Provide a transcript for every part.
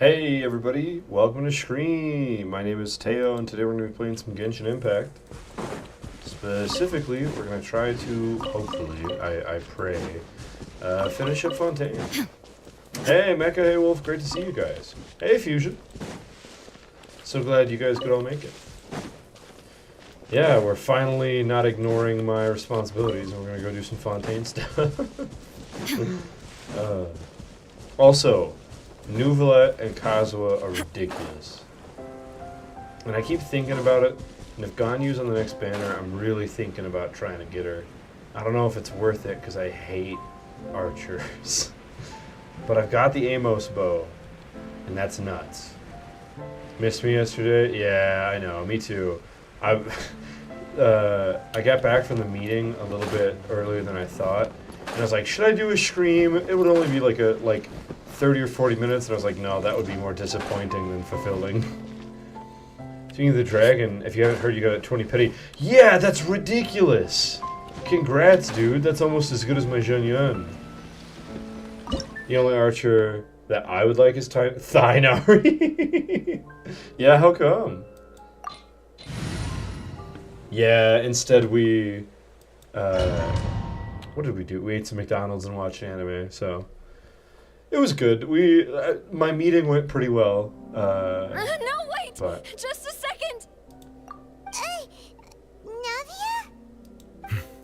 Hey everybody, welcome to Scream! My name is Teo and today we're going to be playing some Genshin Impact. Specifically, we're going to try to, hopefully, I pray, finish up Fontaine. Hey Mecha, hey Wolf, great to see you guys. Hey Fusion. So glad you guys could all make it. Yeah, we're finally not ignoring my responsibilities and we're going to go do some Fontaine stuff. Also, Nuvolet and Kazuha are ridiculous. And I keep thinking about it, and if Ganyu's on the next banner, I'm really thinking about trying to get her. I don't know if it's worth it, because I hate archers. But I've got the Amos bow, and that's nuts. Missed me yesterday? Yeah, I know, me too. I got back from the meeting a little bit earlier than I thought, and I was like, should I do a Scream? It would only be like 30 or 40 minutes, and I was like, no, that would be more disappointing than fulfilling. Speaking of the dragon, if you haven't heard, you got it 20 petty. Yeah, that's ridiculous! Congrats, dude. That's almost as good as my Zhenyun. The only archer that I would like is Thainari. Yeah, how come? Yeah, instead we... what did we do? We ate some McDonald's and watched anime, so... It was good. My meeting went pretty well. No, wait! But... Just a second! Navia?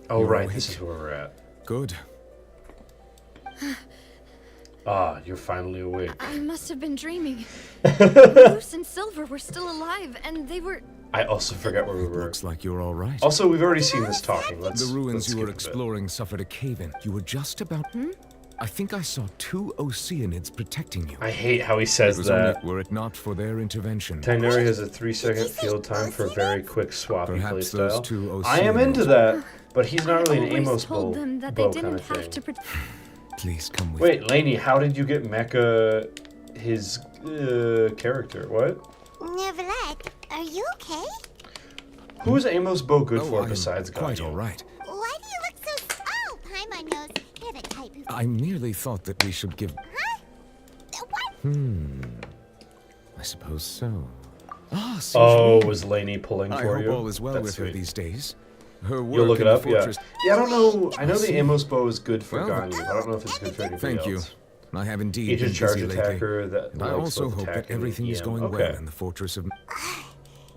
Oh, right. This is where we're at. Good. Ah, you're finally awake. I must have been dreaming. Bruce and Silver were still alive, and they were... I also forgot where we were. Looks like you're all right. Also, we've already seen this talking. The ruins let's you were skip a bit. exploring suffered a cave-in. You were just about... I think I saw 2 Oceanids protecting you. I hate how he says It was that. only were it not for their intervention. Thainari has a 3-second field time for a very quick swappy Perhaps those playstyle. 2 I am into Oceanids- that, but he's not really an always Amos told bow, them that they bow kind didn't of have thing. to protect... Please come with Wait, Lainey, how did you get Mecha his character? What? Neverlet, are you okay? Who is Amos bow good Oh, for I'm besides quite Ganyu? all right. Why do you look so... Oh, hi, my nose. You're the type who... I merely thought that we should give... Huh? What? I suppose so. Ah, Oh, Sushmi. was Lainey pulling I for hope you? all is well That's with her sweet. these days. Her work You'll look it in the up, yeah. fortress... Yeah, I don't know. I know I the see. Amos bow is good for Well, Ganyu. I don't know if it's good for anybody Thank you. else. I have indeed Agent been charge busy lately. attacker that And I likes also both hope that attack and everything is EM. going Okay. well in the fortress of...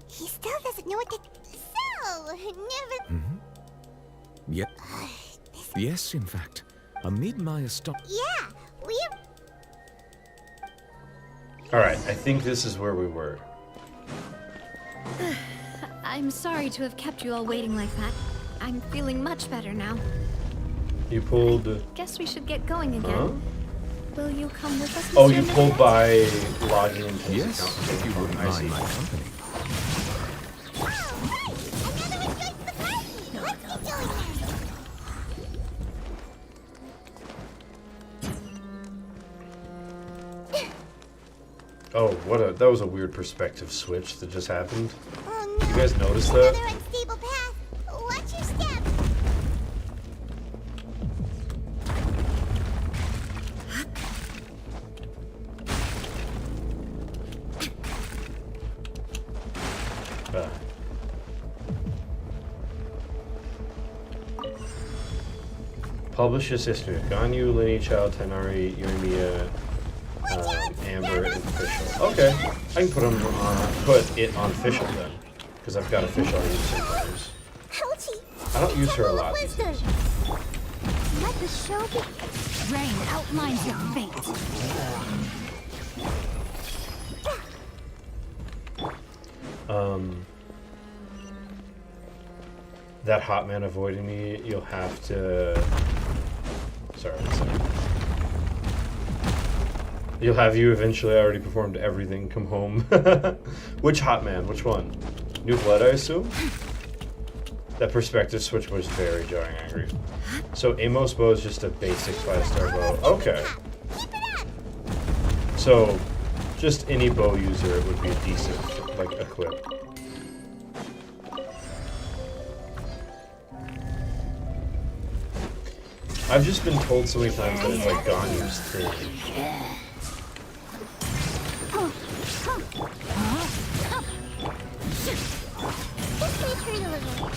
He still doesn't know what to... So, never... Yep. Yes, in fact. Amid my Yeah, we're... Alright, I think this is where we were. I'm sorry to have kept you all waiting like that. I'm feeling much better now. You pulled... Guess we should get going again. Huh? Will you come with us, Oh, Monsieur you pulled Neverlet? by logging into his Yes, account. if you wouldn't I see. mind my company. Oh, right! Another one joins the party! Let's get going now! Oh, that was a weird perspective switch that just happened. Oh, no. You guys notice that? Another unstable path. Watch your step. Uh. Publish this history. Ganyu, Lineage Child, Thainari, Uremia, Amber, and Official. Okay, I can put it on Official then, because I've got Official I use sometimes. Ouchie. I don't use her a lot. Temple of these Wisdom. days. Let the show be... Rain outlines your fate. That hot man avoiding me, you'll have to... Sorry, one second. You'll have you eventually already performed everything, come home. Which hot man? Which one? New Blood, I assume? That perspective switch was very jarring, I agree. So Amos bow is just a basic 5-star bow. Okay. Keep it up. So, just any bow user would be a decent, like, equip. I've just been told so many times that it's like Ganyu's thing. This may hurt a little.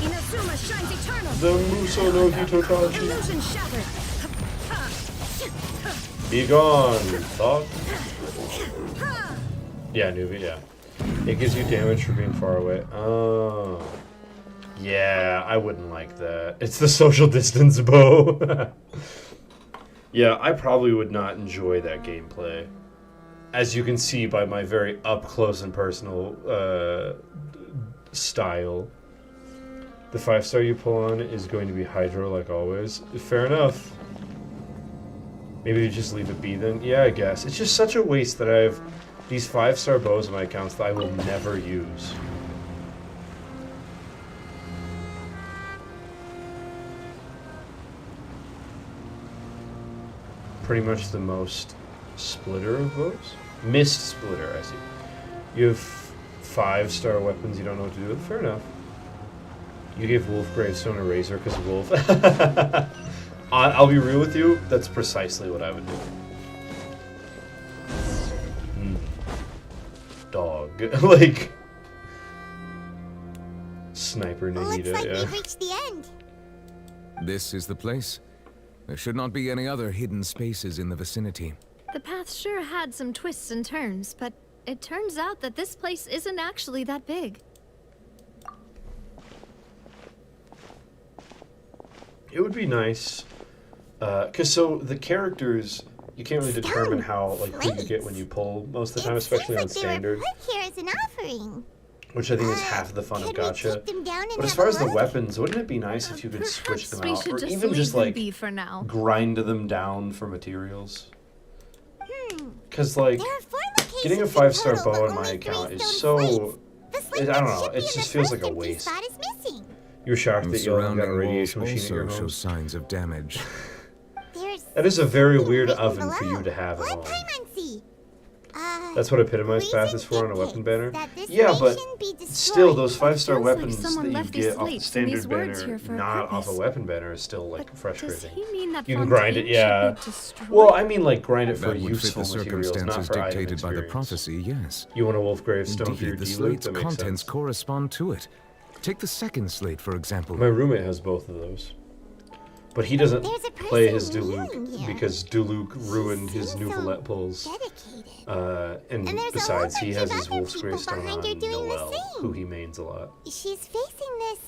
Inazuma shines eternal. The Muso no Hitotachi. Illusion shattered. Be gone, thought. Yeah, Nuvi, yeah. It gives you damage for being far away. Oh. Yeah, I wouldn't like that. It's the social distance bow. Yeah, I probably would not enjoy that gameplay. As you can see by my very up-close and personal style. The 5-star you pull on is going to be Hydro, like always. Fair enough. Maybe you just leave it be then? Yeah, I guess. It's just such a waste that I have these 5-star bows in my accounts that I will never use. Pretty much the most splitter of bows? Mist splitter, I see. You have 5-star weapons you don't know what to do with? Fair enough. You gave Wolf Gravestone a razor because of Wolf. I'll be real with you, that's precisely what I would do. Dog. Like... Sniper Looks Nahida, like yeah. we've reached the end. This is the place? There should not be any other hidden spaces in the vicinity. The path sure had some twists and turns, but it turns out that this place isn't actually that big. It would be nice, because so the characters, you can't really determine how, like, who you get when you pull most of the time, especially on standard, They were put here as an offering. which I think is half the fun of Could we gacha. take them down and But as have far a as the look? weapons, wouldn't it be nice if you could switch them Perhaps we out, should or just even leave just them like be for now. grind them down for materials? Because like There are 4 locations getting a in 5-star total, bow but in my only account 3 is stone so. slates. The slate I don't that know. should It be in just the feels first like a empty waste. spot is missing. You're shocked The that you haven't got a surrounding walls radiation machine at your also show home. signs of damage. There's That is a very something weird written oven for below. you to have at Blood home. Paimonsi. That's what epitomized path is for on a weapon banner. Yeah, but still, those 5-star Feels like weapons someone that you left these get off the slates and these standard words banner, here for a not off a purpose. weapon banner, is still like Does frustrating. he mean that You can grind it, Fontaine yeah. should be destroyed? Well, I mean, like grind it for That would fit useful the materials, not circumstances for item dictated by the experience. prophecy, yes. You want a wolf gravestone for your Indeed, the D-loop? slate's That makes contents sense. correspond to it. Take the second slate, for example. My roommate has both of those. But he doesn't There's a play his person Duluc kneeling here. because Duluc ruined his seems new so Valette pulls. dedicated. And And there's a besides, whole he bunch has of his other wolf's people gravestone behind on her doing the Noelle, same. who he mains a lot. She's facing this.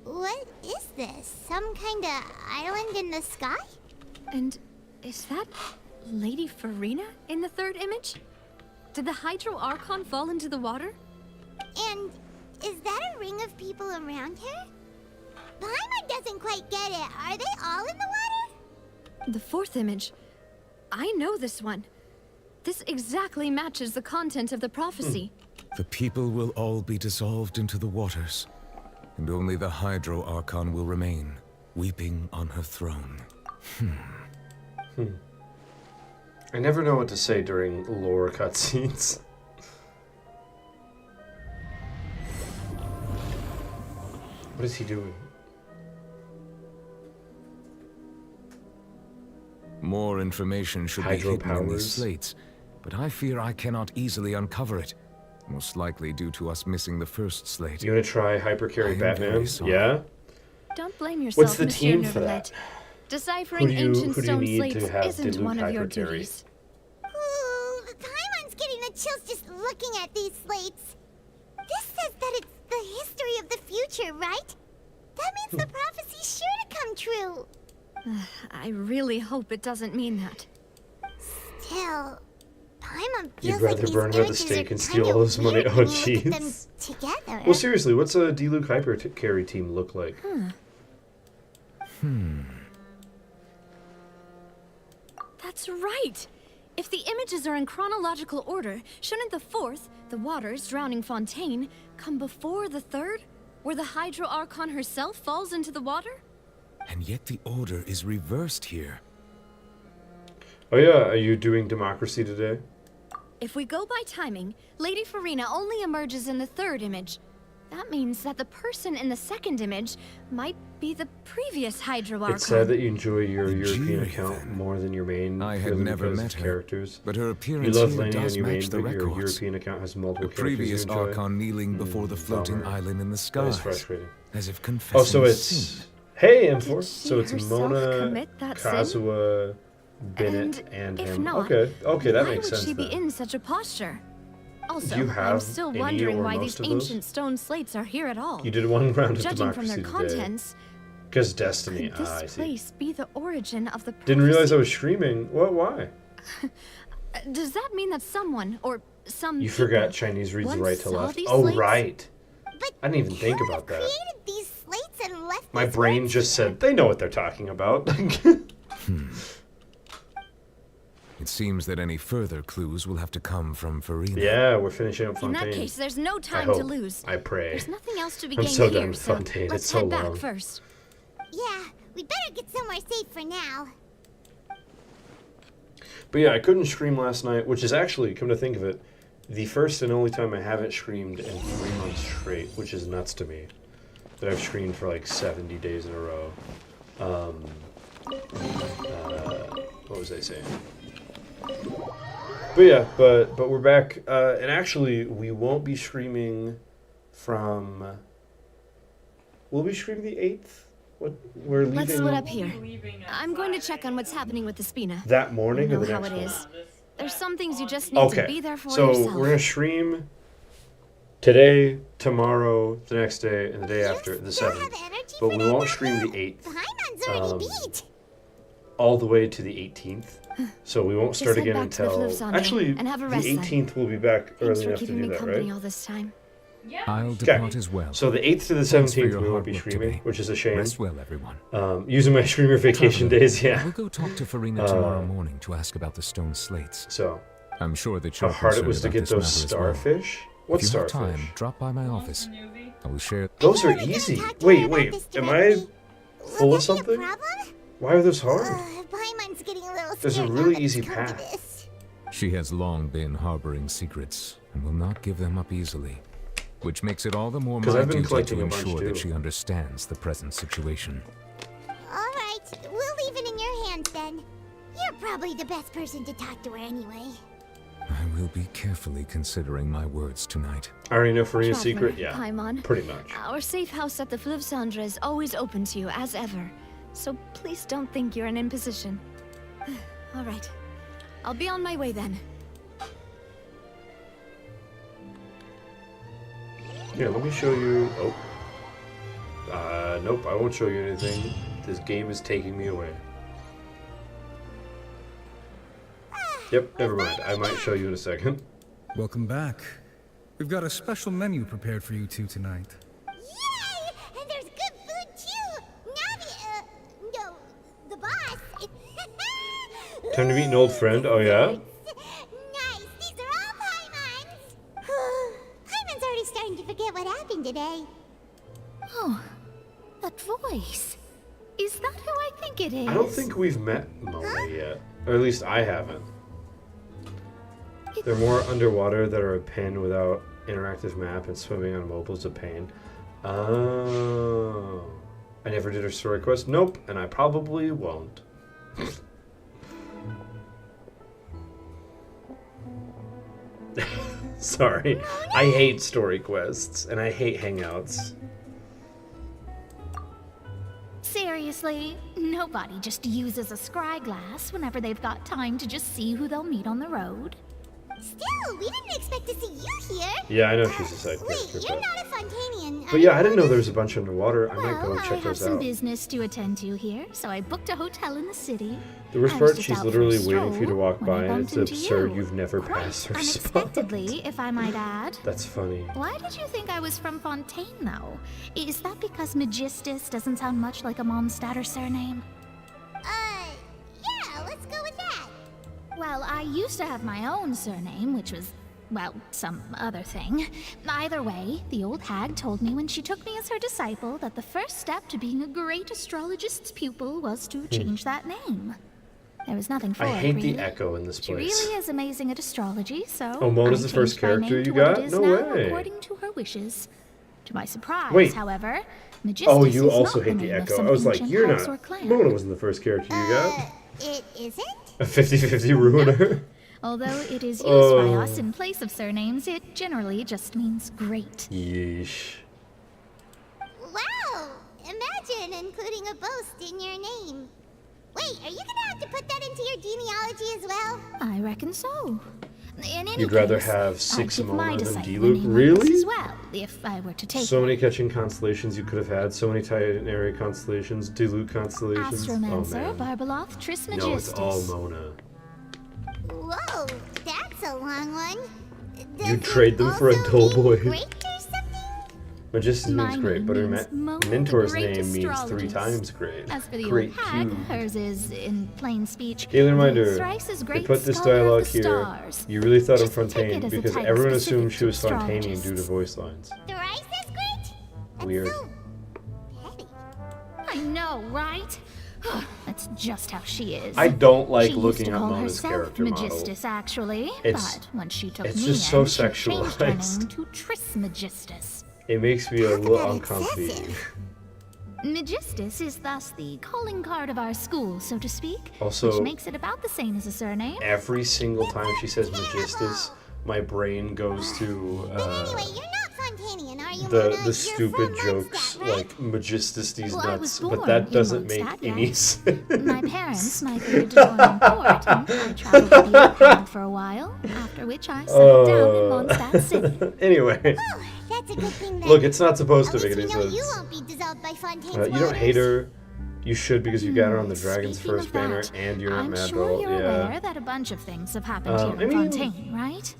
What is this? Some kind of island in the sky? And is that Lady Farina in the third image? Did the Hydro Archon fall into the water? And is that a ring of people around her? Paimon doesn't quite get it. Are they all in the water? The fourth image. I know this one. This exactly matches the content of the prophecy. The people will all be dissolved into the waters, and only the Hydro Archon will remain, weeping on her throne. I never know what to say during lore cutscenes. What is he doing? More information should be Hydro hidden in these powers. slates, but I fear I cannot easily uncover it. Most likely due to us missing the first slate. You want to try I Hypercarry am Batman? very sorry. Yeah? Don't blame yourself, What's the Monsieur team for Neuvillette. that? Deciphering Who do you ancient stone need to slates have isn't dilute one of your hypercarry? duties. Ooh, Paimon's getting the chills just looking at these slates. This says that it's the history of the future, right? That means the prophecy's sure to come true. I really hope it doesn't mean that. Still, Paimon You'd feels rather like these burn her at the images stake are and steal kinda all his money. weird Oh, when you look at them jeez. together. Well, seriously, what's a D-Luke Hypercarry team look like? That's right! If the images are in chronological order, shouldn't the fourth, the waters drowning Fontaine, come before the third, where the Hydro Archon herself falls into the water? And yet the order is reversed here. Oh yeah, are you doing democracy today? If we go by timing, Lady Farina only emerges in the third image. That means that the person in the second image might be the previous Hydro Archon. It's sad that you enjoy your European Jury, account then. more than your main. I had purely never because met of her, characters. but her You appearance love here landing on does your main, match the but your records. European account has The multiple characters previous you enjoy. Archon kneeling before the floating bummer. island in the That skies, is frustrating. as if confessing Oh, so it's sin. hey Did M4. she So it's herself Mona, commit that sin? Kazuha, Bennett, And and if him. not, Okay, that why makes would sense she be then. in such a posture? Also, Do you I'm have still any wondering or why most these of those? ancient stone slates are here at all. You did one round of Judging from democracy their today. contents, Because Destiny. could this I see. place be the origin of the prophecy? Didn't realize I was streaming. What? Why? Does that mean that someone, or some You people forgot Chinese reads once right to saw left. these Oh, slates? right. But I didn't even think who would about have that. created these slates and left My these brain words just here? said, they know what they're talking about. It seems that any further clues will have to come from Farina. Yeah, we're finishing up In Fontaine. that case, there's no I time hope. to lose. I pray. There's nothing else to be I'm gained so here, done with so Fontaine. let's It's so head back long. first. Yeah, we better get somewhere safe for now. But yeah, I couldn't stream last night, which is actually, come to think of it, the first and only time I haven't streamed in 3 months straight, which is nuts to me. That I've streamed for like 70 days in a row. What was I saying? But yeah, but we're back, and actually we won't be streaming from. We'll be streaming the 8th. What we're leaving. Let's split up here. I'm going to check on what's happening with the Spina. that morning You or know the how next it one. is. There's some things you just need to be there for so yourself. we're gonna stream today, tomorrow, the next day, and the day after, You the still 7th. have energy But for we that won't battle? stream the 8th. Paimon's already Um, beat. All the way to the 18th. So we won't start Just head again back to the until. Flipsande Actually, and have a the rest then. 18th we'll be back Thanks early for enough to keeping do me that, company right? all this time. I'll depart as well. So the 8th to the Thanks for 17th your we won't hard be work streaming, today. which is a shame. Rest well, everyone. Using my streamer vacation Traveler, days, yeah. We'll go talk to Farina tomorrow morning to ask about the stone slates. So, I'm sure that how you're hard it concerned was to about get this those matter as well. starfish? What If you have starfish? time, drop by my office. I will share. Those are We're gonna easy. talk to her about Wait, this am I directly. full Will of that be a something? problem? Why are those hard? Paimon's getting a little scared There's a now really that easy it's come to path. this. She has long been harboring secrets and will not give them up easily, which makes it all the more 'Cause my I've been duty collecting to a bunch, ensure that too. she understands the present situation. All right, we'll leave it in your hands then. You're probably the best person to talk to her anyway. I will be carefully considering my words tonight. I already know Farina's Traveler, secret? Yeah. Paimon. Pretty much. Our safe house at the Flipsandre is always open to you, as ever. So please don't think you're an imposition. All right. I'll be on my way then. Here, let me show you. Oh. Nope, I won't show you anything. This game is taking me away. Yep, never mind. I might show you in a second. Welcome back. We've got a special menu prepared for you two tonight. Yay! And there's good food too. Now no, the boss. Time to meet an old friend. Oh, yeah? Nice. These are all Paimon's. Paimon's already starting to forget what happened today. Oh, that voice. Is that who I think it is? I don't think we've met Mona yet. Or at least I haven't. They're more underwater that are a pen without interactive map, and swimming on a mobile's a pain. Oh. I never did her story quest. Nope, and I probably won't. Sorry. I hate story quests, and I hate hangouts. Seriously, nobody just uses a scry glass whenever they've got time to just see who they'll meet on the road. Still, we didn't expect to see you here. Yeah, I know she's a side Wait, character, you're but... not a Fontanian. But yeah, I didn't know there was a bunch underwater. I might Well, go I check have those some out. business to attend to here, so I booked a hotel in the city. The worst I was part, just she's out for a literally waiting for you to stroll walk when I by, and bumped it's into absurd you. you've never Quite passed her spot. unexpectedly, if I might add. That's funny. Why did you think I was from Fontaine, though? Is that because Magistus doesn't sound much like a Mondstatter surname? Yeah, let's go with that. Well, I used to have my own surname, which was, well, some other thing. Either way, the old hag told me when she took me as her disciple that the first step to being a great astrologist's pupil was to change that name. There was nothing for I it, hate really. the echo in this She place. really is amazing at astrology, so Oh, Mona's I the first changed my character name you to what got? it is No now, way. according to her wishes. To my surprise, Wait. however, Magistus Oh, you is also not hate the the name of Echo. some I was like, ancient you're house not. or clan. Mona wasn't the first character you got. It isn't? A 50-50 ruiner. Although it is used by Oh. us in place of surnames, it generally just means great. Yeesh. Wow! Imagine including a boast in your name. Wait, are you gonna have to put that into your genealogy as well? I reckon so. In any You'd rather case, have I'd 6 give my Mona than disciple a Diluc? name like this Really? as well, if I were to take So one. many catching constellations you could have had. So many Titanary constellations, Diluc constellations. Astromancer, Oh man. Barbaloth, Trismegistus. No, it's all Mona. Whoa, that's a long one. You'd trade them for a also dull mean boy. Great or something? Magistus My means great, name but her means Mona the mentor's Great name means 3 Astrologist. times great. As for the Great old hag, cube. hers is, in plain speech, Daily reminder, thrice as they great put this scholar of dialogue the here. stars. You really thought of Just take Fontaine it as a because title everyone specific assumed she was to Fontainian due to astrologists. voice lines. Thrice as great? That's Weird. so petty. I know, right? That's just how she is. I don't like she looking used to at call Mona's herself character Magistus, model. actually, It's- but when she took it's me just so in, she changed her sexualized. name to Trismegistus. It makes me a Talk little about uncomfy. excessive. Magistus is thus the calling card of our school, so to speak, Also- which makes it about the same as a surname. Every single time she says Magistus, my brain goes to Anyway, you're not Fontainian, are you, Mona? the You're stupid from jokes Mondstadt, right? like Magistus these Well, I nuts, was but born that in doesn't make Mondstadt, any yes. sense. My parents migrated to Dornport, and I traveled with the old hag for a while, after which I settled down in Mondstadt City. Anyway, Oh, that's a good thing then. look, it's not supposed At to make least any we know you sense. won't be dissolved by Fontaine's You don't hate waters. her. You should because you got her on the Dragon's Speaking first of banner that, and you're not I'm mad sure girl. you're Yeah. aware that a bunch of things have happened I here in mean, Fontaine, right?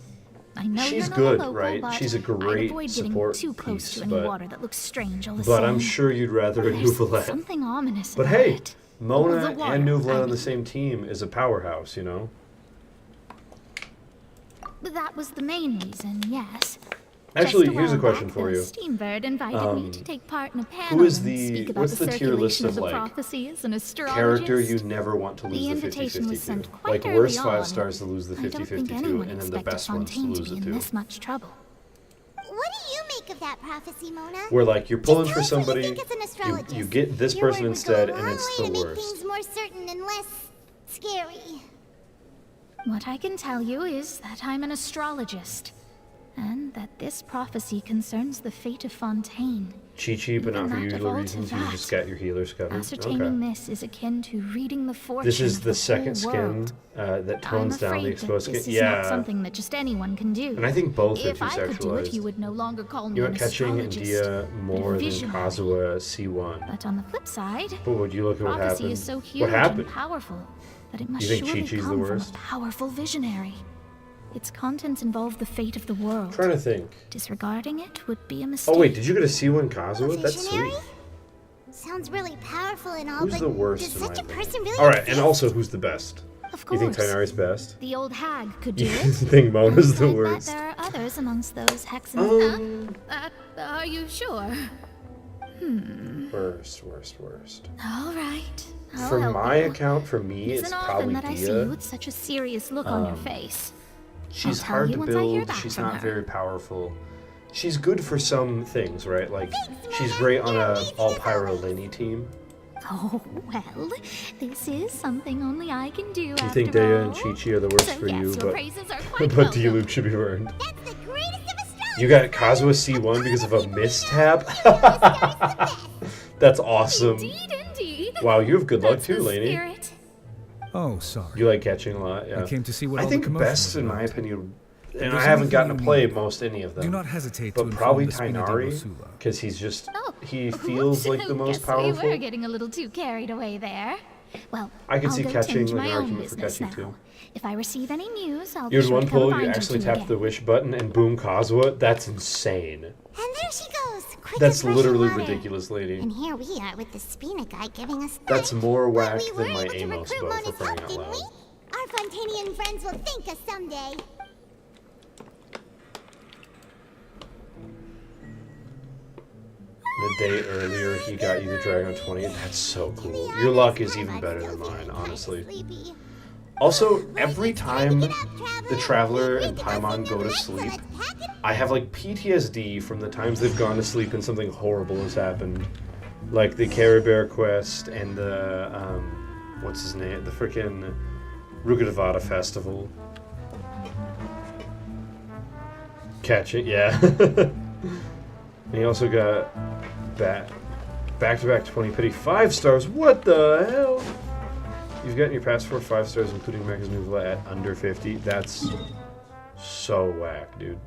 I know she's you're not good, a local, right? but She's a great I'd avoid support getting too close piece, to any but- water that looks strange all the But same. I'm sure you'd rather a There's Nouvelette. something ominous But about hey, it. Mona The water, and Nouvelette I on the mean. same team is a powerhouse, you know? That was the main reason, yes. Actually, Just here's a while question back, for the you. Steambird invited me to take part in a panel is and the- speak about what's the the tier list circulation of, of the like, prophecies and astrologists. Character you never want to lose The the invitation 50-50 was to. sent quite Like, early worst 5 on. stars to lose the I don't 50-50 think to, anyone and then the expected best ones to Fontaine lose to it be in to. this much trouble. What do you make of that prophecy, Mona? Where, like, you're pulling Just for tell us what you somebody, think as an astrologist. you get this Your person word would instead, go a and long it's way the to make worst. things more certain and less scary. What I can tell you is that I'm an astrologist, and that this prophecy concerns the fate of Fontaine. Chi-Chi, but not for Not usual of all reasons. to You that. just got your healer scattered. Ascertaining Okay. this is akin to reading the fortune This is of the whole second skin world. that I'm tones down the afraid exposed that skin. this is Yeah. not something that just anyone can do. And I think both are If too I could do it, sexualized. you would no longer call me You an want catching and astrologist, Dia but a more than visionary. Kazuha C1. But on the flip side, But would you look at what prophecy happened? is so huge What happened? and powerful that it must You think surely Chi-Chi's the come from worst? a powerful visionary. Its contents involve the fate of the world. Trying to think. Disregarding it would be a mistake. Oh wait, did you get a C1 A Kazuha? That's visionary? sweet. Sounds really powerful and all, Who's but the worst does in my such a opinion? person really All right, exist? and also who's the best? Of You course. think Tainari's best? The old hag could do You it. think Mona's the I bet worst? there are others amongst those hexens. Are you sure? Worst. All right. I'll For help my you. account, for me, Isn't it's often probably that I see you Dia. with such a serious look on your face. She's I'll tell hard you to once I hear build. back She's from not her. very powerful. She's good for some things, right? Like, Thanks, she's Mona. great on You're a amazing all as pyro always. Lenny team. Oh, well, this is something only I can do You after think Dea and all. Chi-Chi are the worst So for yes, you, your but praises are quite but welcome. Diluc should be burned. That's the greatest of astrologers. You got Kazuha C1 because of a mishap? That's awesome. Indeed. Wow, you have good luck That's too, the Lainey. spirit. Oh, sorry. You like catching a lot, yeah. I came to see what I all the think commotion best, was in my about. opinion, and there's I haven't gotten to anything you play need, most any of them. Do not hesitate to but inform probably the Spina di Tainari, Rosula. because he's just, Oh, he whoops, feels like the most guess powerful. We were getting a little too carried away there. Well, I can I'll see go catching tend to like an my own argument for business catching now. too. If I receive any news, I'll You be had sure one to come pull, find you you actually two tap again. the wish button and boom Kazuha. That's insane. And there she goes. Quick That's as rushing literally water. ridiculous, lady. And here we are with the Spina guy giving us That's thanks. more But whack we were than my able to Amos recruit bow, for Mona's crying help, out didn't we? loud. Our Fontanian friends will thank us someday. The day earlier, he got you the Dragon 20. That's so cool. Your luck is even better than mine, honestly. Also, every time the Traveler and Paimon go to sleep, I have like PTSD from the times they've gone to sleep and something horrible has happened. Like the Care Bear quest and the, what's his name? The frickin' Rugadavada festival. Catch it, yeah. And he also got back-to-back 20 pity 5 stars. What the hell? You've gotten your passport 5 stars, including Mecha's Nuvla at under 50. That's so whack, dude.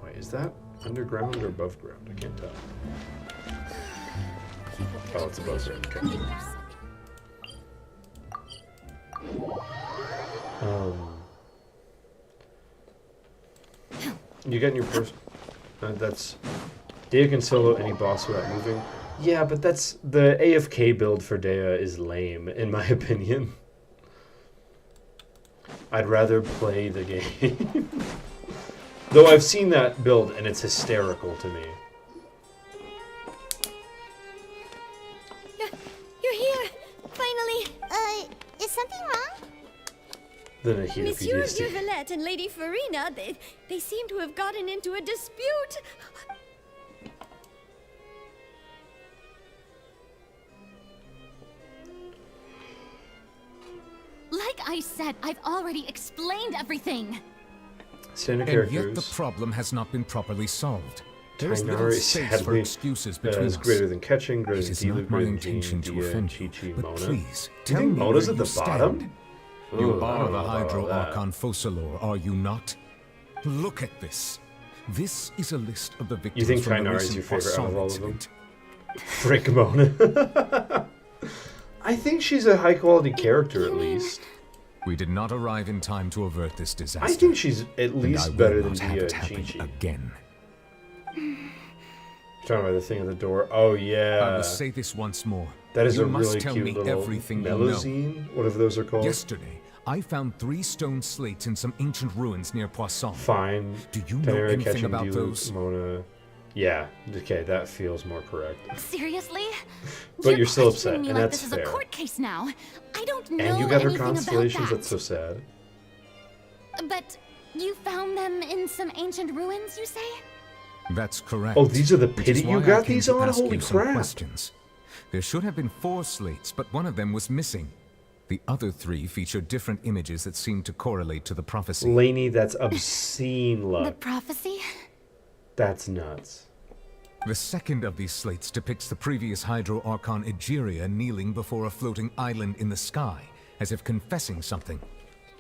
Wait, is that underground or above ground? I can't tell. Oh, it's above ground. Okay. You get in your person. That's Dea can solo any boss without moving. Yeah, but that's the AFK build for Dea is lame, in my opinion. I'd rather play the game. Though I've seen that build and it's hysterical to me. You're here! Finally! Is something wrong? Then I hear Monsieur PTSD. Violette and Lady Farina, they seem to have gotten into a dispute. Like I said, I've already explained everything. Standard And yet the characters. problem has not been properly solved. There is little Tainari space for sadly excuses between is us. greater than catching, greater It than is Diluc, not my greater than intention Jean, to Dia, offend Chi-Chi, you, but Mona. please, You tell think me Mona's where at the you bottom? stand. Ooh, You I are don't the know about Hydro all that. Archon Focalor, are you not? Look at this. This is a list of the victims You think from the Tainari is recent your favorite out of Poisson all of them? incident. Frick Mona. I think she's a high quality character at least. We did not arrive in time to avert this disaster. I think she's at and I least will better than not have Dia it and happen Chi-Chi. again. Talking about the thing at the door. Oh I yeah. will say this once more. That is you a must really tell cute me little everything you know. melazine, whatever those are called. Yesterday, I found 3 stone slates in some ancient ruins near Poisson. Fine. Do you know Tainari anything catching about Diluc, those? Mona. Yeah. Okay, that feels more correct. Seriously? But you're still questioning upset, me and like that's this fair. is a court case now. I don't know And you got her anything about constellations. that. That's so sad. But you found them in some ancient ruins, you say? That's correct. Oh, these are the Which is pity you why I got came these to on? ask Holy you some crap. questions. There should have been 4 slates, but one of them was missing. The other 3 featured different images that seemed to correlate to the prophecy. Lainey, that's obscene The luck. prophecy? That's nuts. The second of these slates depicts the previous Hydro Archon Egeria kneeling before a floating island in the sky, as if confessing something.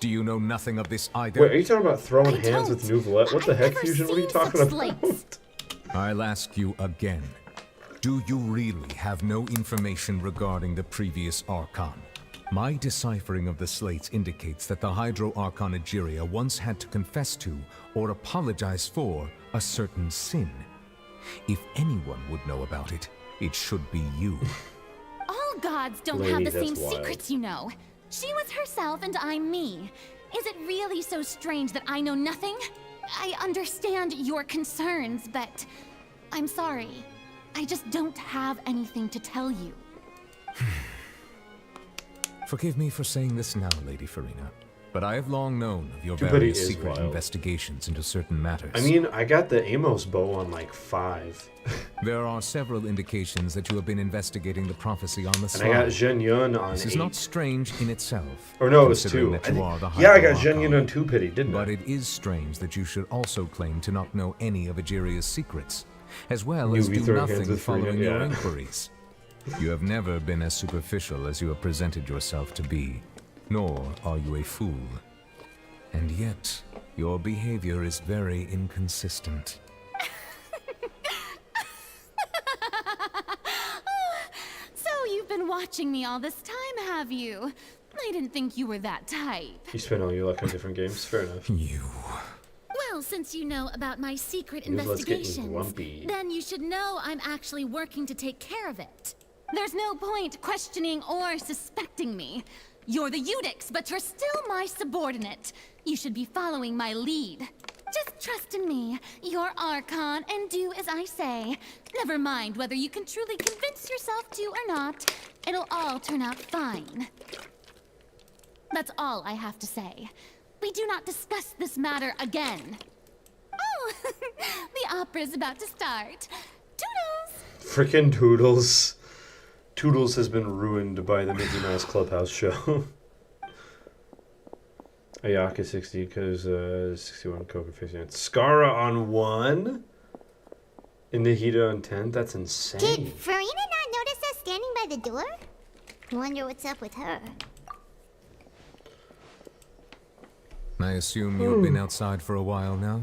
Do you know nothing of this either? Wait, are you talking about throwing I hands with don't. Nouvelette? What the I've heck, never Fusion? What are you seen talking such about? slates. I'll ask you again. Do you really have no information regarding the previous Archon? My deciphering of the slates indicates that the Hydro Archon Egeria once had to confess to, or apologize for, a certain sin. If anyone would know about it, it should be you. All gods don't Lady, have the same that's wild. secrets, you know. She was herself and I'm me. Is it really so strange that I know nothing? I understand your concerns, but I'm sorry. I just don't have anything to tell you. Forgive me for saying this now, Lady Farina, but I have long known of your Too bad various he is secret wild. investigations into certain matters. I mean, I got the Amos bow on like 5. there are several indications that you have been investigating the prophecy on the And sly. I got Zhen Yun on This 8. is not strange in itself. Or no, it was considering 2. that you are the Yeah, I Hydro got Zhen Archon. Yun on 2 pity, didn't But I? it is strange that you should also claim to not know any of Egeria's secrets, as well Newbie as do throwing hands nothing with Farina, following your yeah. inquiries. You have never been as superficial as you have presented yourself to be, nor are you a fool. And yet, your behavior is very inconsistent. So you've been watching me all this time, have you? I didn't think you were that type. You spent all your luck on different games. Fair enough. You... Well, since you know about my secret Let's get investigations, grumpy. then you should know I'm actually working to take care of it. There's no point questioning or suspecting me. You're the Eudix, but you're still my subordinate. You should be following my lead. Just trust in me, your Archon, and do as I say. Never mind whether you can truly convince yourself to or not. It'll all turn out fine. That's all I have to say. We do not discuss this matter again. The opera's about to start. Toodles! Frickin' Toodles. Toodles has been ruined by the Mickey Mouse Clubhouse show. Ayaka 60 because 61 Coca 59. Skara on 1. And Nahida on 10. That's insane. Did Farina not notice us standing by the door? Wonder what's up with her. I assume you've been outside for a while now?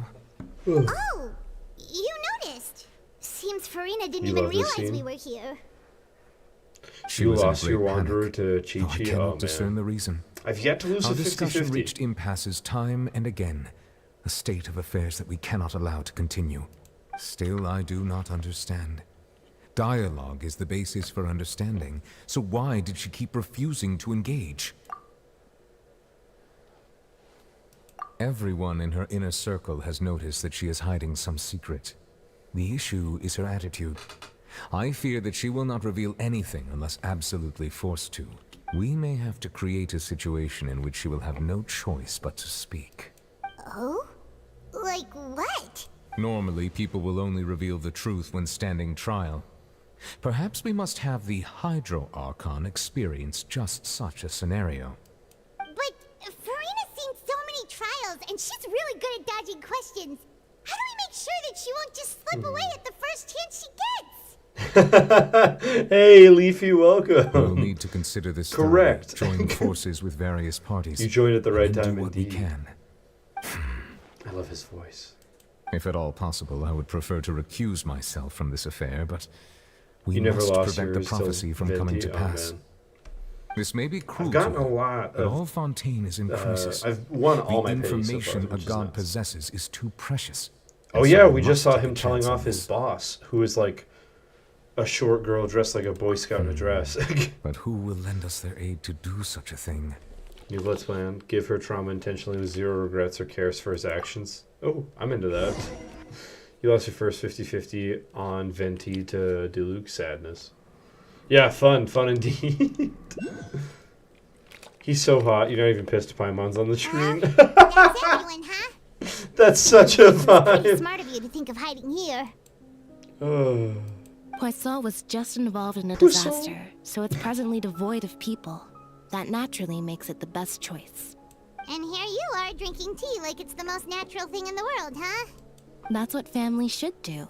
Oh, you noticed. Seems Farina didn't You even love this realize we scene? were here. She You was in a lost your great wanderer panic, to though I Chi-Chi. cannot Oh, discern man. the reason. I've yet to lose Our a discussion 50-50. reached impasses time and again, a state of affairs that we cannot allow to continue. Still, I do not understand. Dialogue is the basis for understanding, so why did she keep refusing to engage? Everyone in her inner circle has noticed that she is hiding some secret. The issue is her attitude. I fear that she will not reveal anything unless absolutely forced to. We may have to create a situation in which she will have no choice but to speak. Oh? Like what? Normally, people will only reveal the truth when standing trial. Perhaps we must have the Hydro Archon experience just such a scenario. But Farina's seen so many trials, and she's really good at dodging questions. How do we make sure that she won't just slip away at the first chance she gets? Hey, Leafy, welcome. We'll need to consider this Correct. thoroughly, join forces with various parties. You joined at the right and time, do what we indeed. can. I love his voice. If at all possible, I would prefer to recuse myself from this affair, but we You never must lost prevent the yours till prophecy from coming to Venti? Oh, pass. man. This may be cruel I've to gotten a her, lot but of... all Fontaine is in crisis. I've won all The my pennies so far, information a which is god nuts. possesses is too precious. Oh and yeah, so we just must saw take a him telling chance on off his this. boss, who is like a short girl dressed like a Boy Scout in a dress. But who will lend us their aid to do such a thing? New Let's Plan. Give her trauma intentionally with zero regrets or cares for his actions. Oh, I'm into that. You lost your first 50-50 on Venti to Diluc. Sadness. Yeah, fun indeed. He's so hot, you're not even pissed Paimon's on the screen. That's everyone, huh? That's such a Pretty vibe. smart of you to think of hiding here. Oh. Poisson was just involved in a Poisson? disaster, so it's presently devoid of people. That naturally makes it the best choice. And here you are drinking tea like it's the most natural thing in the world, huh? That's what families should do.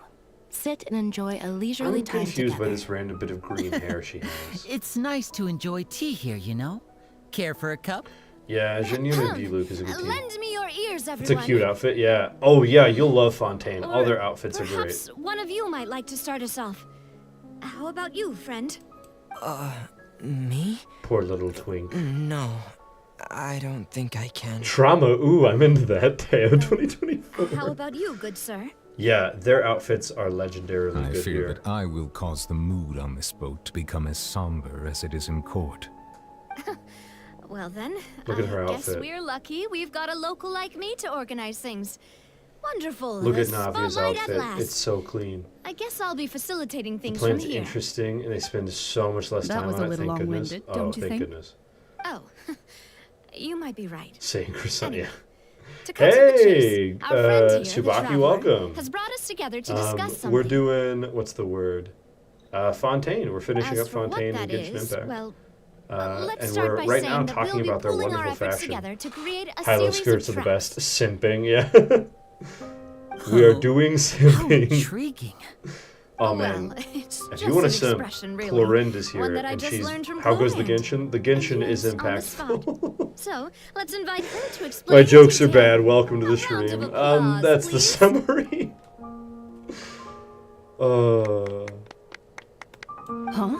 Sit and enjoy a leisurely I'm time confused together. by this random bit of green hair she has. It's nice to enjoy tea here, you know? Care for a cup? Yeah, Genuine Diluc is a good team. Lend me your ears, everyone. It's a cute outfit, yeah. Oh yeah, you'll love Fontaine. All Or their outfits are perhaps great. one of you might like to start us off. How about you, friend? Me? Poor little twink. No, I don't think I can. Trauma, ooh, I'm into that. Teo 2024. How about you, good sir? Yeah, their outfits are legendarily I good fear here. that I will cause the mood on this boat to become as somber as it is in court. Well then, Look at her I guess outfit. we're lucky we've got a local like me to organize things. Wonderful. Look the at Navia's spotlight at outfit. last. It's so clean. I guess I'll be facilitating The things from plan's here. interesting, and they spend so much less That time was on a it. little Thank goodness. long-winded, Oh, don't you thank think? goodness. Oh, you might be right. Saying Croissant, yeah. To cut to the Hey, chase, our friend here, the Tsubaki, traveler, welcome. has brought us together to discuss something. We're doing, what's the word? Fontaine. We're finishing As up for Fontaine what and that Genshin is, Impact. well, let's and start we're by right saying now that talking we'll be about their pulling our wonderful efforts fashion. together to create a High-low series skirts of are the traps. best. Simping, yeah. We are doing How simping. intriguing. Oh Well, man. it's If just you want an to simp, expression, really. Clorind is One here, that I and just she's. learned from How goes the Clorind. Genshin? The Genshin is And on the spot. impactful. So, let's invite her to explain. My in jokes are detail. bad. Welcome to the A round of stream. applause, That's the please. summary. Huh?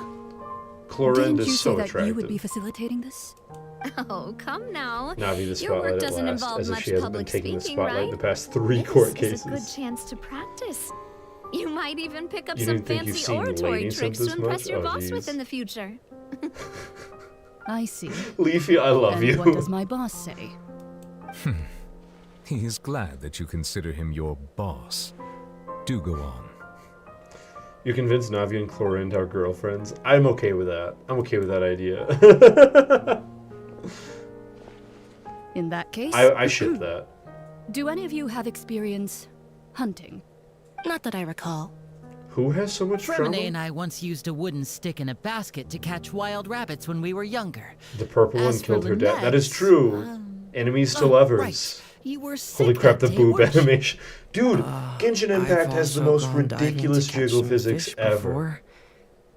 Clorind Didn't you is say so that attractive. you would be facilitating this? Oh, come now. Navi the Your spotlight work at doesn't last, involve as if much she hasn't been public taking the speaking, spotlight right? the past 3 This court is cases. a good chance to practice. You might even pick up You some didn't think you've fancy seen oratory ladies simp tricks to this impress much? your Oh, boss geez. with in the future. I see. Leafy, I love And you. what does my boss say? He is glad that you consider him your boss. Do go on. You convinced Navi and Clorind our girlfriends. I'm okay with that. I'm okay with that idea. In that case, I ship that. do any of you have experience hunting. Not that I recall. Who has so much trauma? Fremine and I once used a wooden stick in a basket to catch wild rabbits when we were younger. The purple one As for killed her dad. That Lynette, is true. Enemies to lovers. Right. You were sick Holy crap, that the day, boob weren't you? animation. Dude, Genshin I've Impact has the also most gone diving ridiculous to catch jiggle some physics fish ever. before.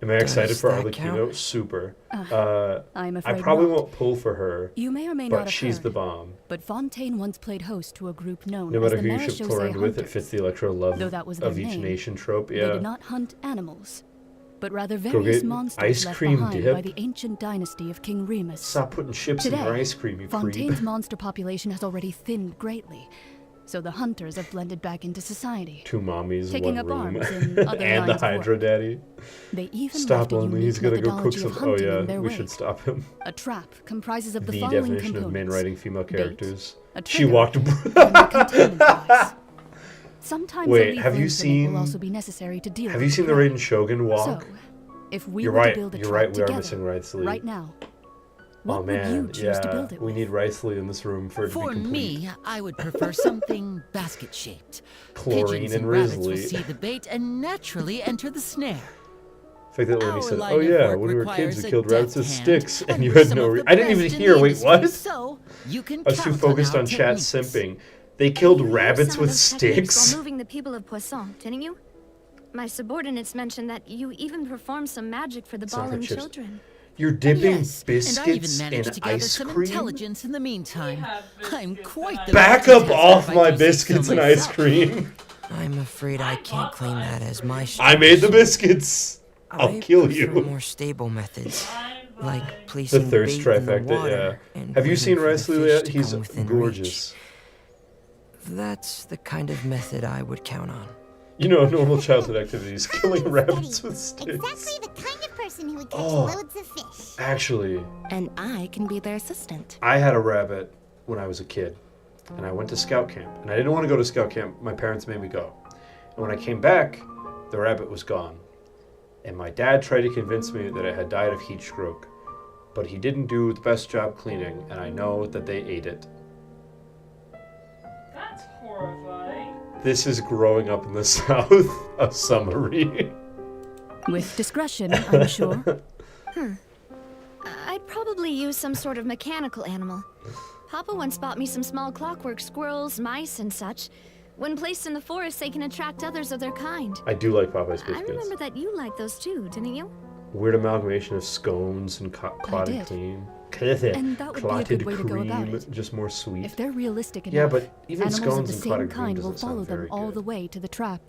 Am I excited Does for that Arlecchino? count? Super. I'm I afraid probably not. won't pull for her, You may or may not but have she's heard, the bomb. but Fontaine once played host to a group known No as matter the who you ship Marechaussee Torrent with, it Hunters. fits the Electro love Though that was of their each name, nation trope. They Yeah. did not hunt animals, but rather Go various get monsters ice left cream behind dip. by the ancient dynasty of King Remus. Stop putting chips in Today, your ice cream, you Fontaine's creep. monster population has already thinned greatly, so the hunters have blended back into society. Two mommies, Taking one up room, arms in other and the lines of Hydro work. Daddy. They even Stop left a lonely. unique He's gonna go cook methodology some. of Oh hunting in yeah, their we way. should stop him. A trap comprises of the The following definition components. of men writing female Bait, characters. a She trigger, walked. and a containment device. Sometimes Wait, a lethal have you incident seen? will also be necessary to deal Have with you seen the prey. Raiden Shogun walk? So, if we You're were right. to build a You're trap right. We together, are missing Wrightsley. right now, what Oh would you man, choose to yeah. build it We with? need Wrightsley in this room for it to For be complete. me, I would prefer something basket-shaped. Chlorine Pigeons and and rabbits will Risley. see the bait and naturally enter the snare. The fact that Lenny Our said, line "Oh of yeah, work when we were kids, requires we a killed rabbits with deft hand, sticks, and you we're had some no." of the I didn't even best in hear. the Wait, industry, what? So you can I was too count focused our on chat techniques. simping. They killed You used rabbits some of with those techniques sticks. while moving the people of Poisson, didn't you? My subordinates mentioned that you even performed some magic for the Soccer bawling chips. children. You're dipping Yes, and I even biscuits managed in to gather ice some cream. intelligence in the meantime. I'm quite the Back up multitasker off if I my do say so biscuits and ice myself. cream. I'm afraid I can't claim that as my I made the strength. biscuits. I'll I kill prefer you. more stable methods, like The placing thirst bait in the trifecta, water yeah. and Have you waiting seen for the Wrightsley fish yet? to He's come within gorgeous. reach. That's the kind of method I would count on. You know, normal childhood activities, killing I'm rabbits steady. with sticks. Exactly the kind of person who would catch Oh. loads of fish. Actually, And I can be their assistant. I had a rabbit when I was a kid, and I went to scout camp. And I didn't want to go to scout camp. My parents made me go. And when I came back, the rabbit was gone. And my dad tried to convince me that it had died of heat stroke, but he didn't do the best job cleaning, and I know that they ate it. That's horrifying. This is growing up in the South, a summary. With discretion, I'm sure. I'd probably use some sort of mechanical animal. Papa once bought me some small clockwork squirrels, mice, and such. When placed in the forest, they can attract others of their kind. I do like Popeye's I biscuits. remember that you liked those too, didn't you? Weird amalgamation of scones and clotted did. cream. And that would be a Clotted good way to go about cream, it. just more sweet. If they're realistic enough, Yeah, but even animals scones of the and same clotted cream kind will doesn't follow sound them very all good. the way to the trap.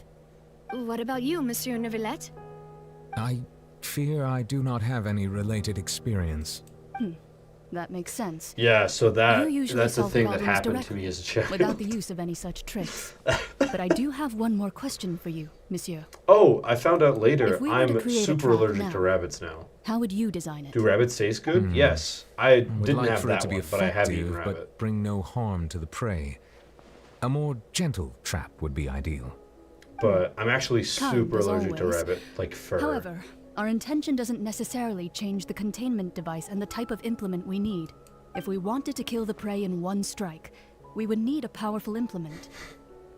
What about you, Monsieur Neuvillette? I fear I do not have any related experience. That makes sense. Yeah, so You usually that's the solve thing that problems happened to directly, me as a child. without the use of any such tricks. But I do have one more question for you, Monsieur. Oh, I found out later If we were to I'm create a super trap allergic now, to rabbits now. How would you design it? Do rabbits taste good? Yes. I Would didn't like have for it that to be one, but I have eaten effective, rabbit. but bring no harm to the prey. A more gentle trap would be ideal. But I'm actually Kind, super as allergic to always. rabbit, like fur. However, our intention doesn't necessarily change the containment device and the type of implement we need. If we wanted to kill the prey in one strike, we would need a powerful implement.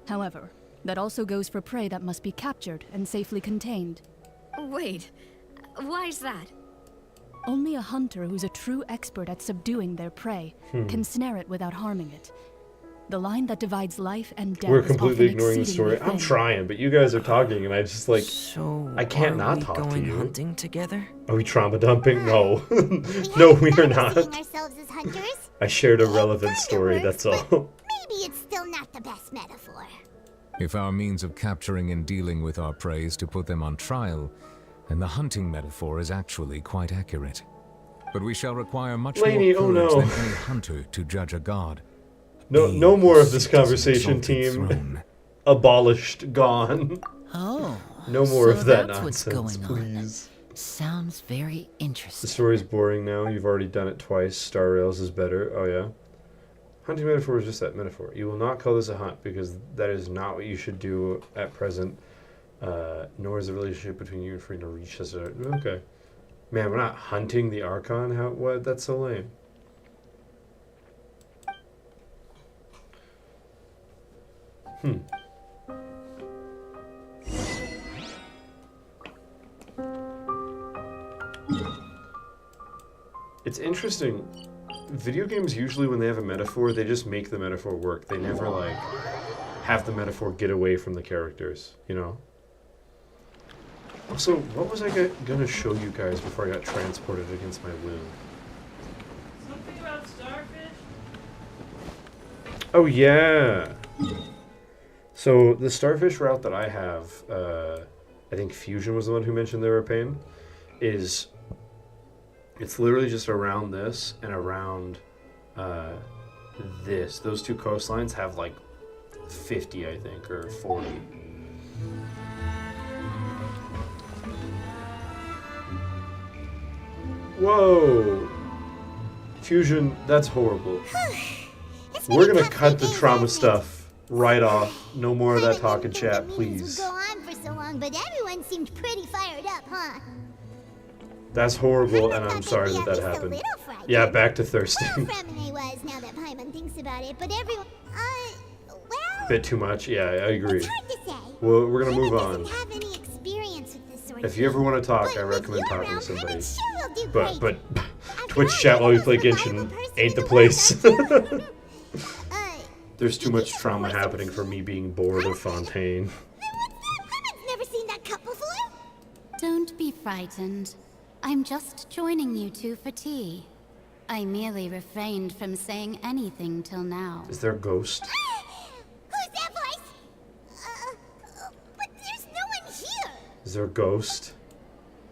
However, that also goes for prey that must be captured and safely contained. Wait, why's that? Only a hunter who's a true expert at subduing their prey can snare it without harming it. The line that divides life and death We're is completely often ignoring the exceedingly story. I'm thin. trying, but you guys are talking, and I just like, So I can't are not we talk to going you. hunting together? Are we trauma dumping? No. We No, haven't we are thought of not. seeing ourselves as hunters. I shared a It relevant kinda story, works, that's all. but maybe it's still not the best metaphor. If our means of capturing and dealing with our prey is to put them on trial, then the hunting metaphor is actually quite accurate. But we shall require much Laney, more oh courage no. than any hunter to judge a god. No more of this Sits on an conversation, exalted team. throne. Abolished, gone. Oh. No more so of that that's what's nonsense, going on. please. Sounds very The interesting. story's boring now. You've already done it twice. Star Rails is better. Oh, yeah? Hunting metaphor is just that metaphor. You will not call this a hunt because that is not what you should do at present. Nor is the relationship between you and Farina reached as a... Okay. Man, we're not hunting the Archon? How? What? That's so lame. It's interesting. Video games usually, when they have a metaphor, they just make the metaphor work. They never like have the metaphor get away from the characters, you know? Also, what was I gonna show you guys before I got transported against my will? Something about starfish? Oh, yeah! So, the starfish route that I have, I think Fusion was the one who mentioned they were a pain, is... It's literally just around this and around this. Those two coastlines have like 50, I think, or 40. Whoa! Fusion, that's horrible. We're gonna cut the trauma stuff right off. No more of that talk and chat, please. Go on for so long, but everyone seemed pretty fired up, huh? That's horrible, and I'm sorry that happened. Yeah, back to thirsting. Well, Fremine was, now that Paimon thinks about it, but everyone... well... Bit too much? Yeah, I agree. It's hard to say. Well, we're gonna move on. Doesn't have any experience with this sort of If you ever want to talk, but I recommend with your talking to realm, somebody. I'm sure we'll do But great. Twitch chat while you play Genshin ain't the place. There's too much trauma happening for me being bored of Fontaine. I've never seen that cup before. Don't be frightened. I'm just joining you two for tea. I merely refrained from saying anything till now. Is there a ghost? Who's that voice? But there's no one here. Is there a ghost?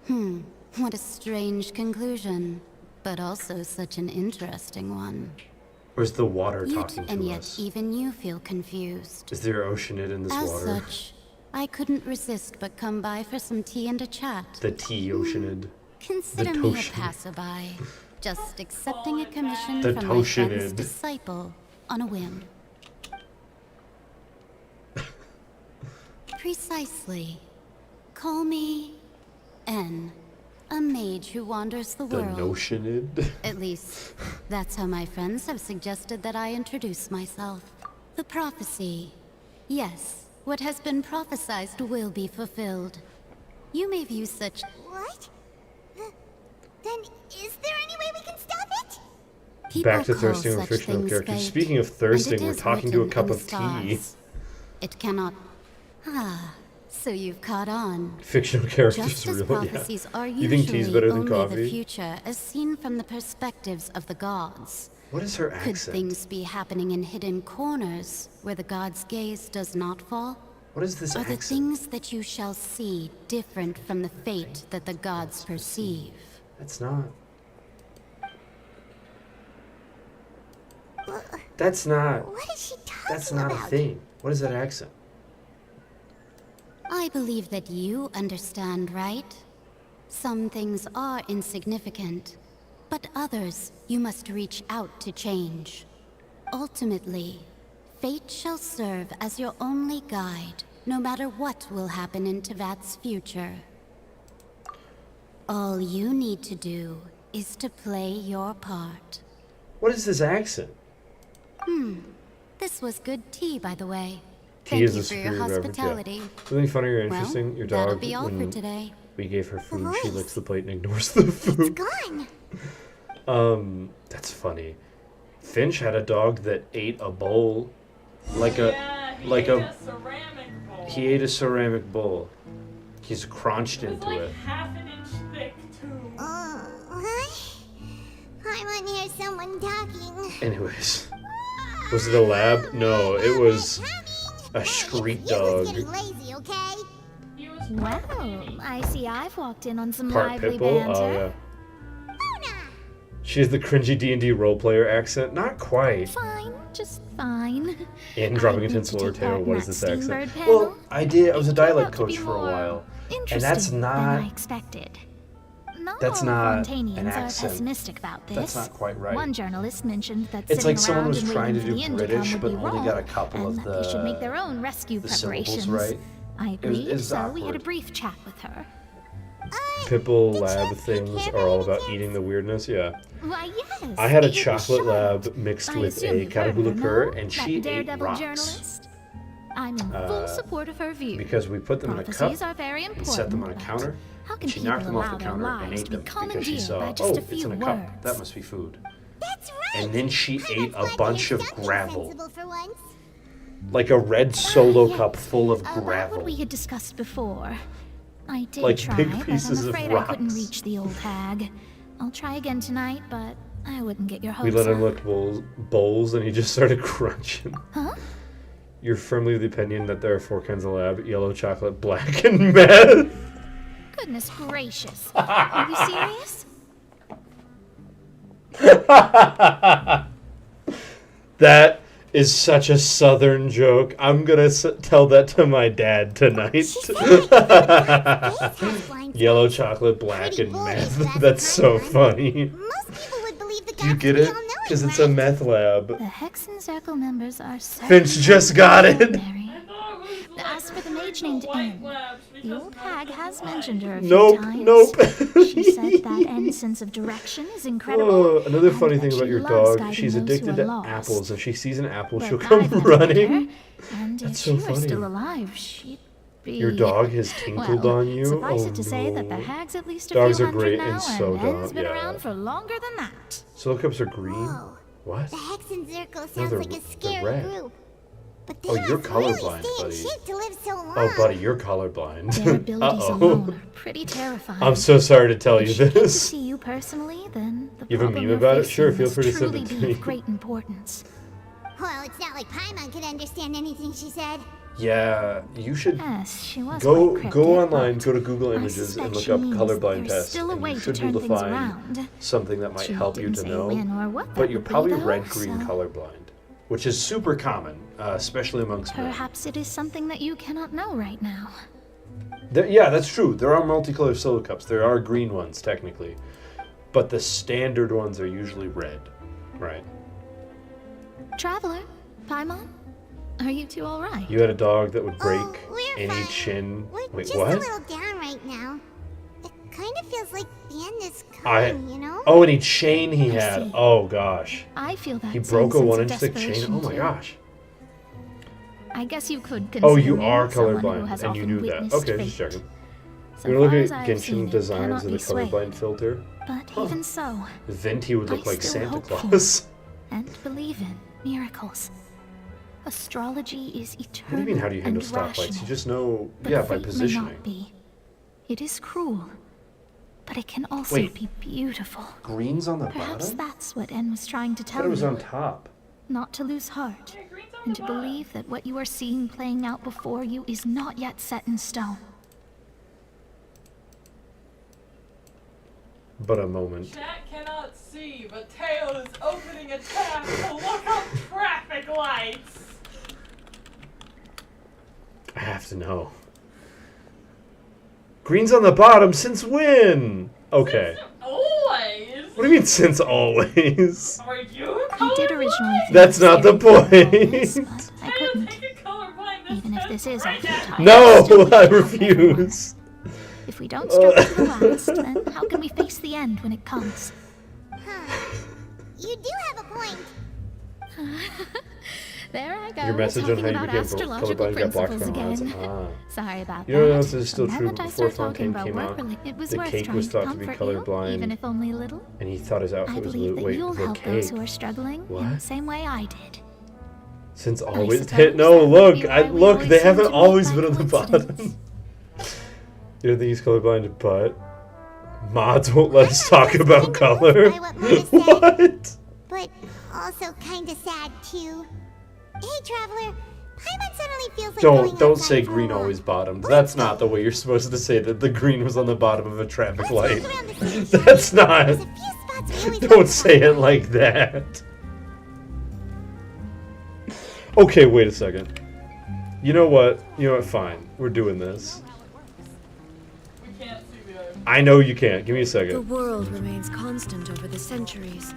What a strange conclusion, but also such an interesting one. Or is the water Yet talking and to yet us? even you feel confused. Is there oceanid in this As water? such, I couldn't resist but come by for some tea and a chat. The tea oceanid. Consider The me a Toshinid. passerby, just accepting a commission The from my friend's Toshinid. disciple on a whim. Precisely. Call me N, a mage who wanders the The world. notionid? At least, that's how my friends have suggested that I introduce myself. The prophecy. Yes, what has been prophesized will be fulfilled. You may view such... What? Then is there any way we can stop it? People Back to call thirsting over such fictional things characters. fate, Speaking of and thirsting, it we're is talking to a written cup in the of tea. stars. It cannot... Ah, so you've caught on. Fictional characters, Just as really? prophecies Yeah. are You think tea's usually better than only coffee? the future as seen from the perspectives of the gods. What is her Could accent? things be happening in hidden corners where the god's gaze does not fall? What is this Are the accent? things that you shall see different from the fate that the gods perceive? That's not. That's not. What is she talking That's not about? a thing. What is that accent? I believe that you understand, right? Some things are insignificant, but others you must reach out to change. Ultimately, fate shall serve as your only guide, no matter what will happen in Tevat's future. All you need to do is to play your part. What is this accent? This was good tea, by the way. Tea Thank is you a for your superior beverage, yeah. hospitality. Something funny or Well, interesting? Your that'll dog, be all for when today. we gave her food, she Voice. licks the plate and ignores the food. Gone. That's funny. Finch had a dog that ate a bowl, like Yeah, he like ate a. ceramic bowl. He ate a ceramic bowl. He's crunched It was into like it. half an inch thick, too. What? I want to hear someone talking. Anyways, was it a lab? No, it was a street You was dog. getting lazy, okay? He was Well, I see I've walked in on some Part lively pitbull. banter. Oh yeah. Mona! She has the cringy D&D role player accent. Not quite. Fine, just fine. And dropping I into need to slower take tail. part in What is that this accent? Stingbird panel. Well, I did. I was a It turned dialect out to be coach for a more while. Interesting And that's than not. I expected. Not That's all not an Fontanians are accent. pessimistic about this. That's not quite right. One journalist mentioned that It's sitting like someone around was and trying to waiting for do the end to British, come but would be only wrong, got a couple and of that they should make their own rescue the syllables preparations. right. I It agreed, was so we had a awkward. brief chat with her. Pitbull lab things are all about eating the weirdness. Yeah. Why, yes. I had a it was chocolate short. lab mixed I with assume a you've heard of her, caterpillar no? and That she ate daredevil rocks. journalist? I'm in full support of her view. because we put them in a cup Prophecies are very and important. set them on a but counter. How can And she people knocked them off allow the their counter and lives ate to be them because she commandeered saw, by just oh, a it's few in a words? cup. That must be food. That's right. And then she ate Paimon's a glad to bunch hear of something gravel. sensible for once. Like a red solo yes. cup full of About gravel. what we had discussed before. I did Like try, big but I'm pieces of afraid I couldn't rocks. reach the old hag. I'll try again tonight, but I wouldn't get your hopes We let him up. lick bowls and he just started crunching. Huh? You're firmly of the opinion that there are 4 kinds of lab: yellow, chocolate, black, and meth. Goodness gracious. Are you serious? That is such a southern joke. I'm gonna tell that to my dad tonight. Yellow, chocolate, black, and meth. That's so funny. Most people would believe the Do you gods get to be it? all-knowing, Because it's right? a meth lab. The Hex and Circle members are Finch just got it. extraordinary. As for the mage named Anne, the old hag has mentioned her a few Nope, times. nope. She said that Anne's sense of direction is incredible. Another and funny that thing about she your loves dog, guiding she's those who addicted are to lost. apples. If she sees an apple, But she'll come I've never met running. her, and That's if so she were still funny. alive, she'd be... Your dog has tinkled well, on you? Suffice Oh, it to say that the no. hag's at least a Dogs few are hundred great now, and so Anne's dumb, been yeah. around for longer than that. Solo cups are green? Whoa. What? The Hex and Zirkle No, sounds they're- like a they're scary red. group. But they Oh, you're must really colorblind, stay in buddy. shape to live so long. Oh, buddy, you're colorblind. Their abilities Uh-oh. alone are pretty terrifying. I'm so sorry to tell If you she came to this. see you personally, then the You have a problem meme you're about it? facing Sure, feel must free to send truly it to be me. of great importance. Well, it's not like Paimon could understand anything she said. Yeah, you should Yes, she was go quite cryptic, online, but go to Google I Images, and suspect look she up means colorblind there's test, still a and way you to should be turn able to things find around. something that might She help you didn't to say know. when or what But that you're would be, probably though, red-green so colorblind, which is super common, especially amongst men. perhaps it is something that you cannot know right now. Yeah, that's true. There are multicolored solo cups. There are green ones, technically. But the standard ones are usually red, right? Traveler, Paimon, are you two all right? You had a dog that would break We're any fine. chin. We're Wait, just what? a little down right now. It kind of feels like the end is I. coming, you know? Oh, any chain he I had. see. Oh gosh. I feel that He same broke a sense of 1-inch thick chain. desperation, Oh my too. gosh. I guess you could consider Oh, you me are someone who colorblind, has and you often knew that. witnessed Okay, just fate. checking. So We're gonna far look as at I've seen Genshin it, designs cannot of be the swayed. colorblind filter. But even so, Venti would look I like still Santa hope for Claus. and believe in miracles. Astrology is eternal. What do you mean, how do you handle and stoplights? You rational, just know, but yeah, by fate may positioning. not be. It is cruel, but it can also Wait. be beautiful. Green's on the Perhaps bottom? that's what N was trying to I tell thought it was you. on top. Not to lose heart, and to believe that what you are seeing playing out before you is not yet set in stone. But a moment. Chat cannot see, but Teo is opening a tab to look up traffic lights. I have to know. Green's on the bottom since when? Okay. Always. What do you mean since always? Are you I did originally think That's it was not the scary to do this, point. but I couldn't. Even if this is our futile. No, I refuse. If we don't struggle to the last, then how can we face the end when it comes? You do have a point. There I go, Your message on talking how you about became astrological colorblind got blocked principles from again. odds. Sorry about You know what that. else is still The true? moment I Before start talking Fontaine about came work, out, it was the worth cake trying was to thought to be comfort you, colorblind. even if only a little. And he thought his I outfit was believe that wait, you'll the help those cake. who are struggling in What? the same way I did. Since I always. suppose No, that would look, be why we look, always they seem haven't to meet always by been on the coincidence. bottom. You don't think he's colorblind, but mods won't let us talk about color. By what Mona said, What? but also kind of sad too. Hey, Traveler. Paimon suddenly feels like going Don't outside say for a green walk. always bottoms. That's not the way you're supposed to say that the green was on the bottom of a traffic light. Let's walk around the city. That's not. There's a few spots we always Don't like say it like that. Okay, wait a second. You know what? Fine. We're doing this. We can't see the other. I know you can't. Give me a The second. world remains constant over the centuries,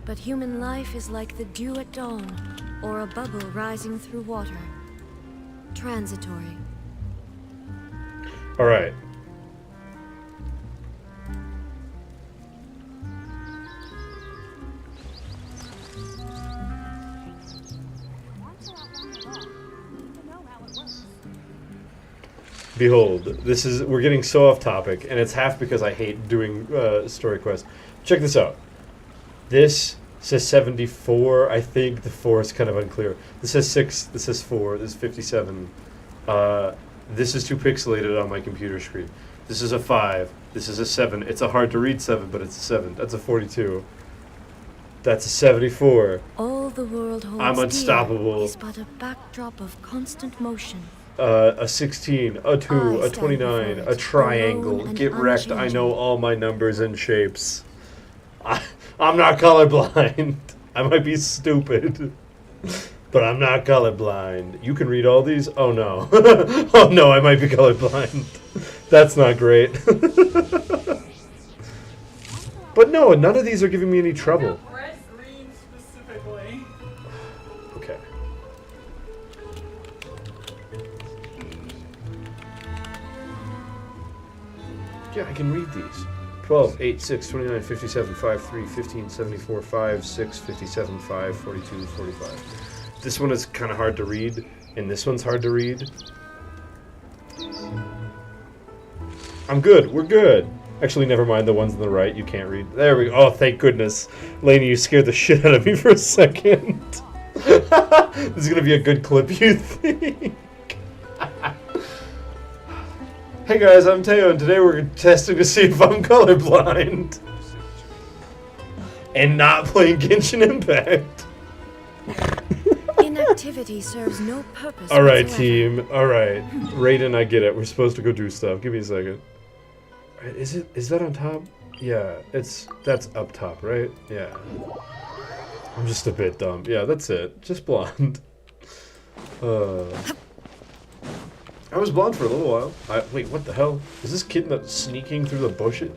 but human life is like the dew at dawn, or a bubble rising through water. Transitory. All right. Behold, this is, we're getting so off topic, and it's half because I hate doing story quests. Check this out. This says 74. I think the 4 is kind of unclear. This says 6. This says 4. This is 57. This is too pixelated on my computer screen. This is a 5. This is a 7. It's a hard to read 7, but it's a 7. That's a 42. That's a 74. All the world holds I'm unstoppable. dear is but a backdrop of constant motion. A 16, a 2, a 29, a triangle. Get wrecked. I know all my numbers and shapes. I'm not colorblind. I might be stupid, but I'm not colorblind. You can read all these? Oh no. Oh no, I might be colorblind. That's not great. But no, none of these are giving me any trouble. Red, green specifically. Okay. Yeah, I can read these. 12, 8, 6, 29, 57, 5, 3, 15, 74, 5, 6, 57, 5, 42, 45. This one is kind of hard to read, and this one's hard to read. I'm good. We're good. Actually, never mind the ones on the right. You can't read. There we go. Oh, thank goodness. Lainey, you scared the shit out of me for a second. This is going to be a good clip, you think? Hey guys, I'm Teyo, and today we're testing to see if I'm colorblind. And not playing Genshin Impact. Inactivity serves no purpose. Alright, whatsoever. team. Alright. Raiden, I get it. We're supposed to go do stuff. Give me a second. Is that on top? Yeah, that's up top, right? Yeah. I'm just a bit dumb. Yeah, that's it. Just blonde. I was blonde for a little while. Wait, what the hell? Is this kid that's sneaking through the bushes?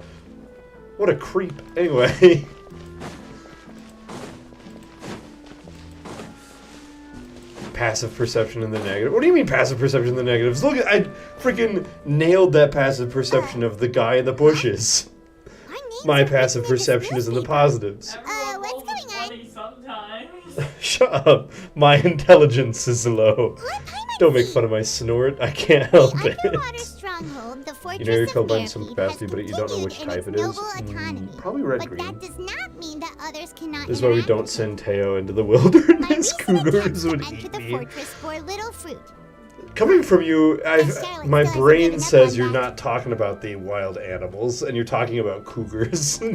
What a creep. Anyway. Passive perception in the negative. What do you mean passive perception in the negatives? Look, I freaking nailed that passive perception of the guy in the bushes. My passive perception is in the positives. What's going on? Sometimes. Shut up. My intelligence is low. Don't make fun of my snort. I can't help it. Stronghold, the You know you're fortress of colorblind in some Merpy, capacity, but you don't know which type it is. Probably red But green. that does not mean that others cannot This is why we don't send Teo into the wilderness. Cougars would eat the me. fortress for little fruit. Coming from you, my brain says you're not talking about the wild animals, and you're talking about cougars. Thus,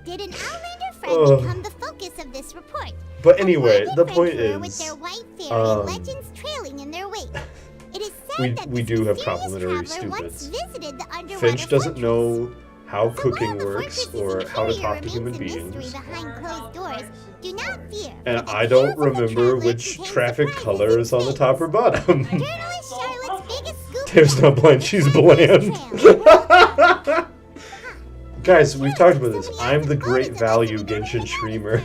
did an Outlander friend become the focus of this report? But anyway, the point With is, their white fairy legends trailing in their wake. It is said that we do have complimentary stupids. Finch doesn't know how cooking works or how to talk to human beings. Do not fear. And I don't remember which traffic color is on the top or bottom. Taylor's not blind, she's bland. Guys, we've talked about this. I'm the great value Genshin streamer.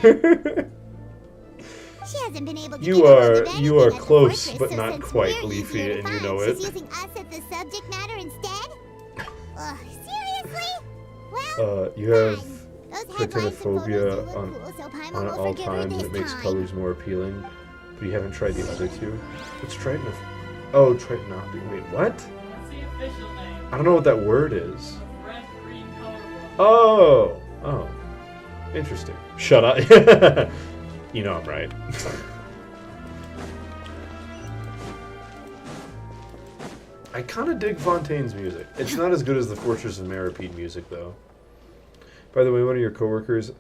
You are close, but not quite, Leafy, and you know it. Using us as the subject matter instead? Seriously? Well, You have cretinophobia on at all times, and it makes colors more appealing. But you haven't tried the other two. What's tritanophy? Oh, tritanophy. Wait, what? That's the official name. I don't know what that word is. Red, green, colorblind. Oh, interesting. Shut up. You know I'm right. I kind of dig Fontaine's music. It's not as good as the Fortress of Meripede music, though. By the way, one of your coworkers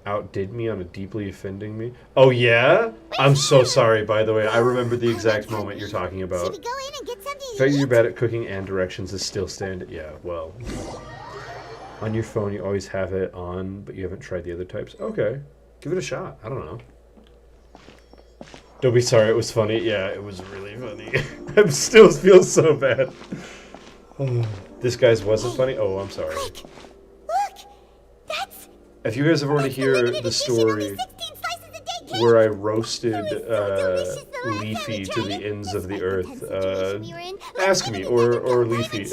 outdid me on a deeply offending me. Oh, yeah? I'm so sorry, by the way. I remember the exact moment you're talking about. Should we go in and get something The fact you're bad at cooking and directions is still standard. Yeah, well. On your phone, you always have it on, but you haven't tried the other types. Okay. Give it a shot. I don't know. Don't be sorry, it was funny. Yeah, it was really funny. I still feel so bad. Oh, this guy's wasn't funny? Oh, I'm sorry. Look! That's... If you guys have already heard the story where I roasted Leafy to the ends of the earth, ask me, or Leafy.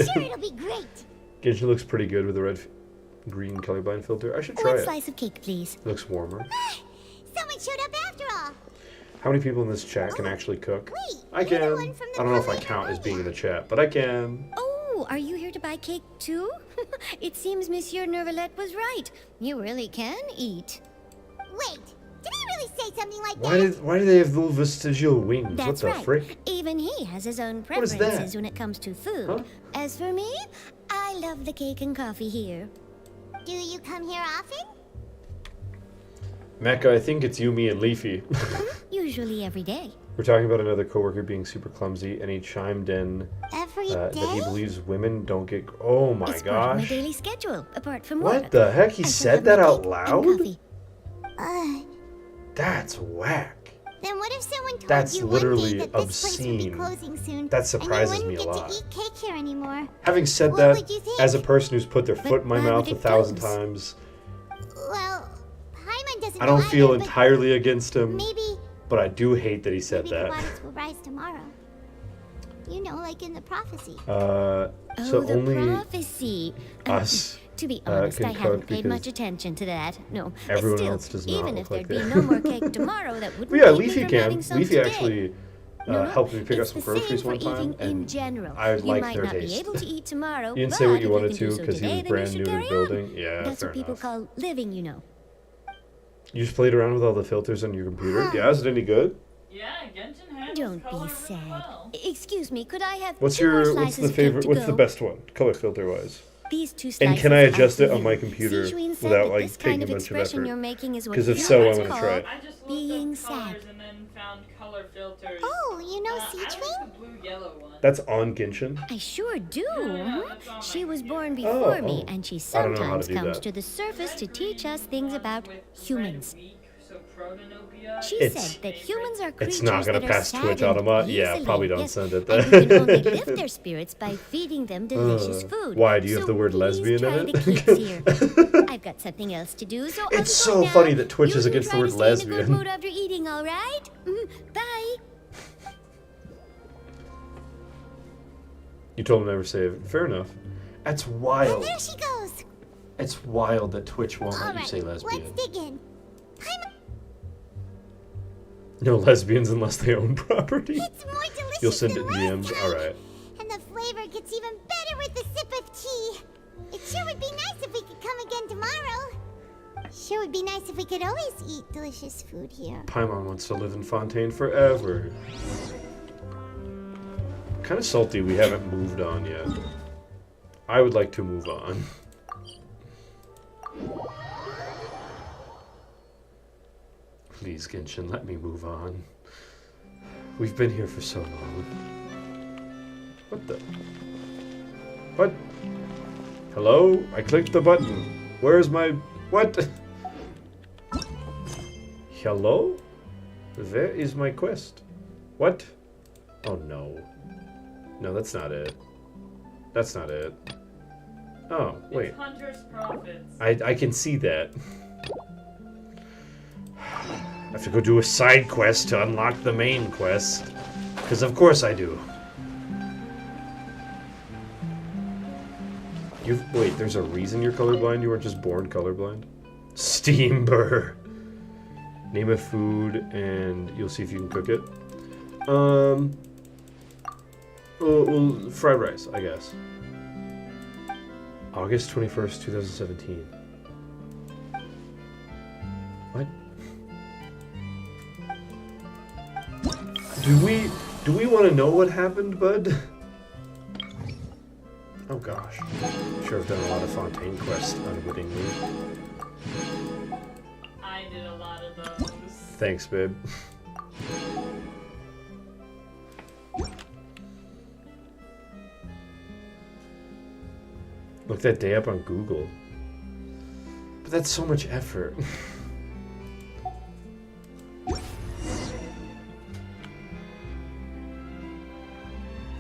Genshin looks pretty good with the red-green colorblind filter. I should try it. Slice of cake, please. Looks warmer. Someone showed up after all. How many people in this chat can actually cook? I can. I don't know if I count as being in the chat, but I can. Oh, are you here to buy cake too? It seems Monsieur Nervalette was right. You really can eat. Wait, did he really say something like that? Why do they have little vestigial wings? That's what the right. frick? Even he has his own What is preferences that? when it comes to food. Huh? As for me, I love the cake and coffee here. Do you come here often? Mecca, I think it's you, me, and Leafy. Usually every day. We're talking about another coworker being super clumsy, and he chimed in Every that day? he believes women don't get. Oh my It's part of my gosh! daily schedule, apart from work. What the heck? He I said still that have out my cake and loud? coffee. That's whack. Then what if someone told That's you literally one day that this place would be obscene. closing soon, That surprises and me you a wouldn't lot. get to eat cake here anymore? Having said What that, would you think? as a person who's put their foot in my why mouth would a it 1,000 close? times, Well, Paimon doesn't I don't know feel either, but entirely against him, maybe but I do hate that he said maybe the that. waters will rise tomorrow. You know, like in the prophecy. So the only prophecy. us To be honest, can I haven't cook paid because much attention to that. No, but everyone still, else does not even look if like there'd be that. no more cake tomorrow, that wouldn't But yeah, keep me Leafy from can. having some Leafy today. actually No, helped me pick up it's some the same groceries for one eating time, in and general. I You like might their not be taste. able to eat tomorrow, You didn't say what but you if wanted can do to so because he today, was then brand you new should to the carry on. building. Yeah, That's fair what people enough. call living, you know. You just played around with all the filters on your computer? Yeah, is it any good? Yeah, Genshin handles Don't color be really sad. well. Excuse me, could I have What's two more your slices what's the of cake favorite? to What's go? the best one, color filter wise? These two And slices can I are adjust for it on you. my computer Sichuan said without that like this taking kind a of bunch of expression effort? you're making is what Because if you so, guys I'm gonna call try it. I just looked being up sad. colors and then found color filters. Oh, you know I like Sichuan? the blue-yellow one. That's on Genshin. I sure do. Yeah, huh? that's on She my was born computer. before me, oh. and she I don't know how to sometimes do comes that. to the surface to teach us things about With humans. red wheat, so Protanopia. She It's- said that humans are creatures It's not gonna that pass are Twitch saddened Automa. Yeah, easily. probably don't Yes, send it and you can only then. lift their spirits by feeding them delicious food. Why, do you have So the word please lesbian try in the it? cakes here. I've got something else to do, so I'll It's be so going now. funny that Twitch You is can against the try word to stay in a good lesbian. mood after eating, all right? Bye. You told him never save it. Fair enough. That's And wild. there she goes. It's wild that Twitch won't let you Alright, say lesbian. let's dig in. Paimon, No lesbians unless they own property. it's more delicious You'll send it than in last DMs? time. Alright. And the flavor gets even better with a sip of tea. It sure would be nice if we could come again tomorrow. Sure would be nice if we could always eat delicious food here. Paimon wants to live in Fontaine forever. Kind of salty we haven't moved on yet. I would like to move on. Please, Genshin, let me move on. We've been here for so long. What the? What? Hello? I clicked the button. Where's my... What? Hello? Where is my quest? What? Oh no. No, that's not it. That's not it. Oh, wait. It's Hunter's Profits. I can see that. I have to go do a side quest to unlock the main quest. Because of course I do. Wait, there's a reason you're colorblind? You weren't just born colorblind? Steamber. Name a food and you'll see if you can cook it. Well, fried rice, I guess. August 21st, 2017. What? Do we want to know what happened, bud? Oh gosh. Sure I've done a lot of Fontaine quests unwittingly. I did a lot of those. Thanks, babe. Look that day up on Google. But that's so much effort.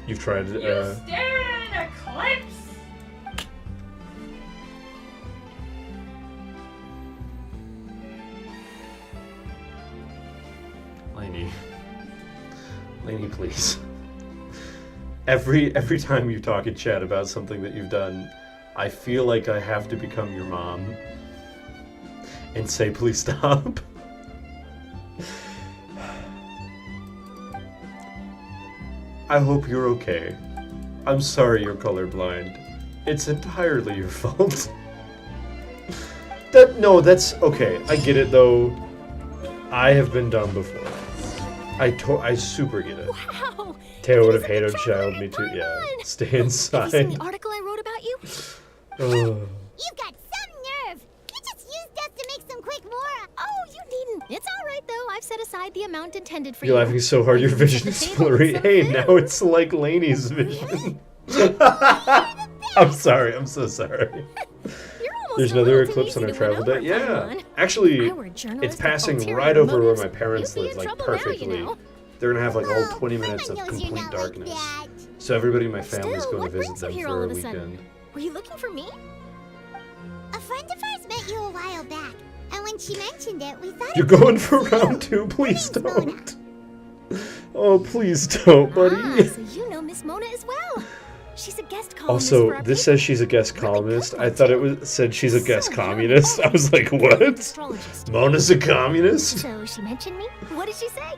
You've tried You stared at an eclipse! Lainey, please. Every time you talk in chat about something that you've done, I feel like I have to become your mom and say, please stop. I hope you're okay. I'm sorry you're colorblind. It's entirely your fault. That's okay. I get it though. I have been dumb before. I super get it. Wow. Teo would have hated child, me too. Yeah. Stay inside. Have you seen the article I wrote about you? You've got some nerve. You just used us to make some quick more. Oh, you needn't. It's all right though. I've set aside the amount intended for You're you. laughing so hard your vision is blurry. Hey, now it's like Lainey's vision. I'm sorry. I'm so sorry. There's another eclipse on our travel day. Yeah. Actually, it's passing right over where my parents live, like perfectly. They're gonna have like a whole 20 minutes of complete darkness. So everybody in my family is going to visit them for a weekend. Were you looking for me? A friend of ours met you a while back, and when she mentioned it, we thought You're going for round 2? Please don't. Oh, please don't, buddy. So you know Miss Mona as well. She's a guest columnist. Also, this says she's a guest columnist. I thought it said she's a guest communist. I was like, what? Mona's a communist? So she mentioned me? What did she say?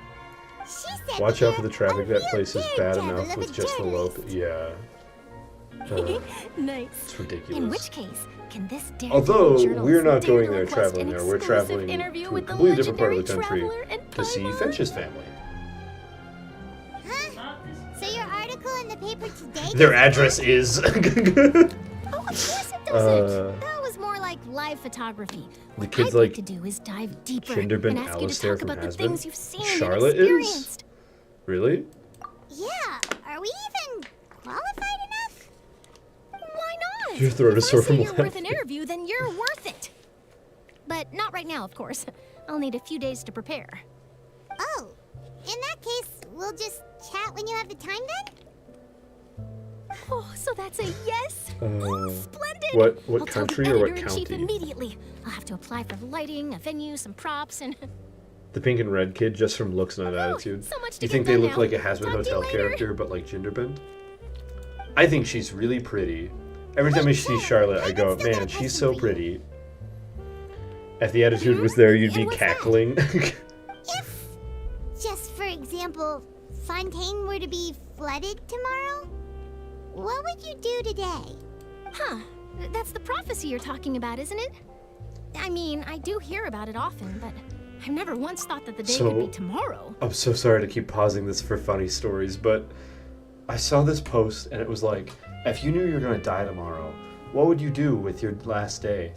She said Watch out for the traffic. That place is bad enough with just the lope. Yeah. Nice. It's ridiculous. In which case, can this Although journalist we're not dare going to there request traveling an there, we're exclusive traveling interview to a with the completely different part of the legendary country traveler and to see Paimon? Finch's family. Huh? So your article in the paper today? Their address is. Oh, of course it doesn't. That was more like live photography. The What kid's I'd like like to do is dive deeper Genderbin and ask you to Alistair talk from about the Hasbin. things you've seen Charlotte and is? experienced. Really? Yeah. Are we even qualified enough? Why not? Your throat is If sore I say from you're worth an laughing. interview, then you're worth it. But not right now, of course. I'll need a few days to prepare. Oh, in that case, we'll just chat when you have the time then? Oh, so that's a yes? Splendid! What I'll country tell or the what editor-in-chief county? immediately. I'll have to apply for lighting, a venue, some props, and... The pink and red kid, just from looks, not attitude. so much to You think get they done look now. like a Hasbin Talk to you Hotel later. character, but like Genderbend? I think she's really pretty. Every time I see Charlotte, I go, man, she's so pretty. If the attitude was there, you'd be cackling. If, just for example, Fontaine were to be flooded tomorrow, what would you do today? Huh. That's the prophecy you're talking about, isn't it? I mean, I do hear about it often, but I've never once thought that the day could be tomorrow. I'm so sorry to keep pausing this for funny stories, but I saw this post and it was like, if you knew you were going to die tomorrow, what would you do with your last day?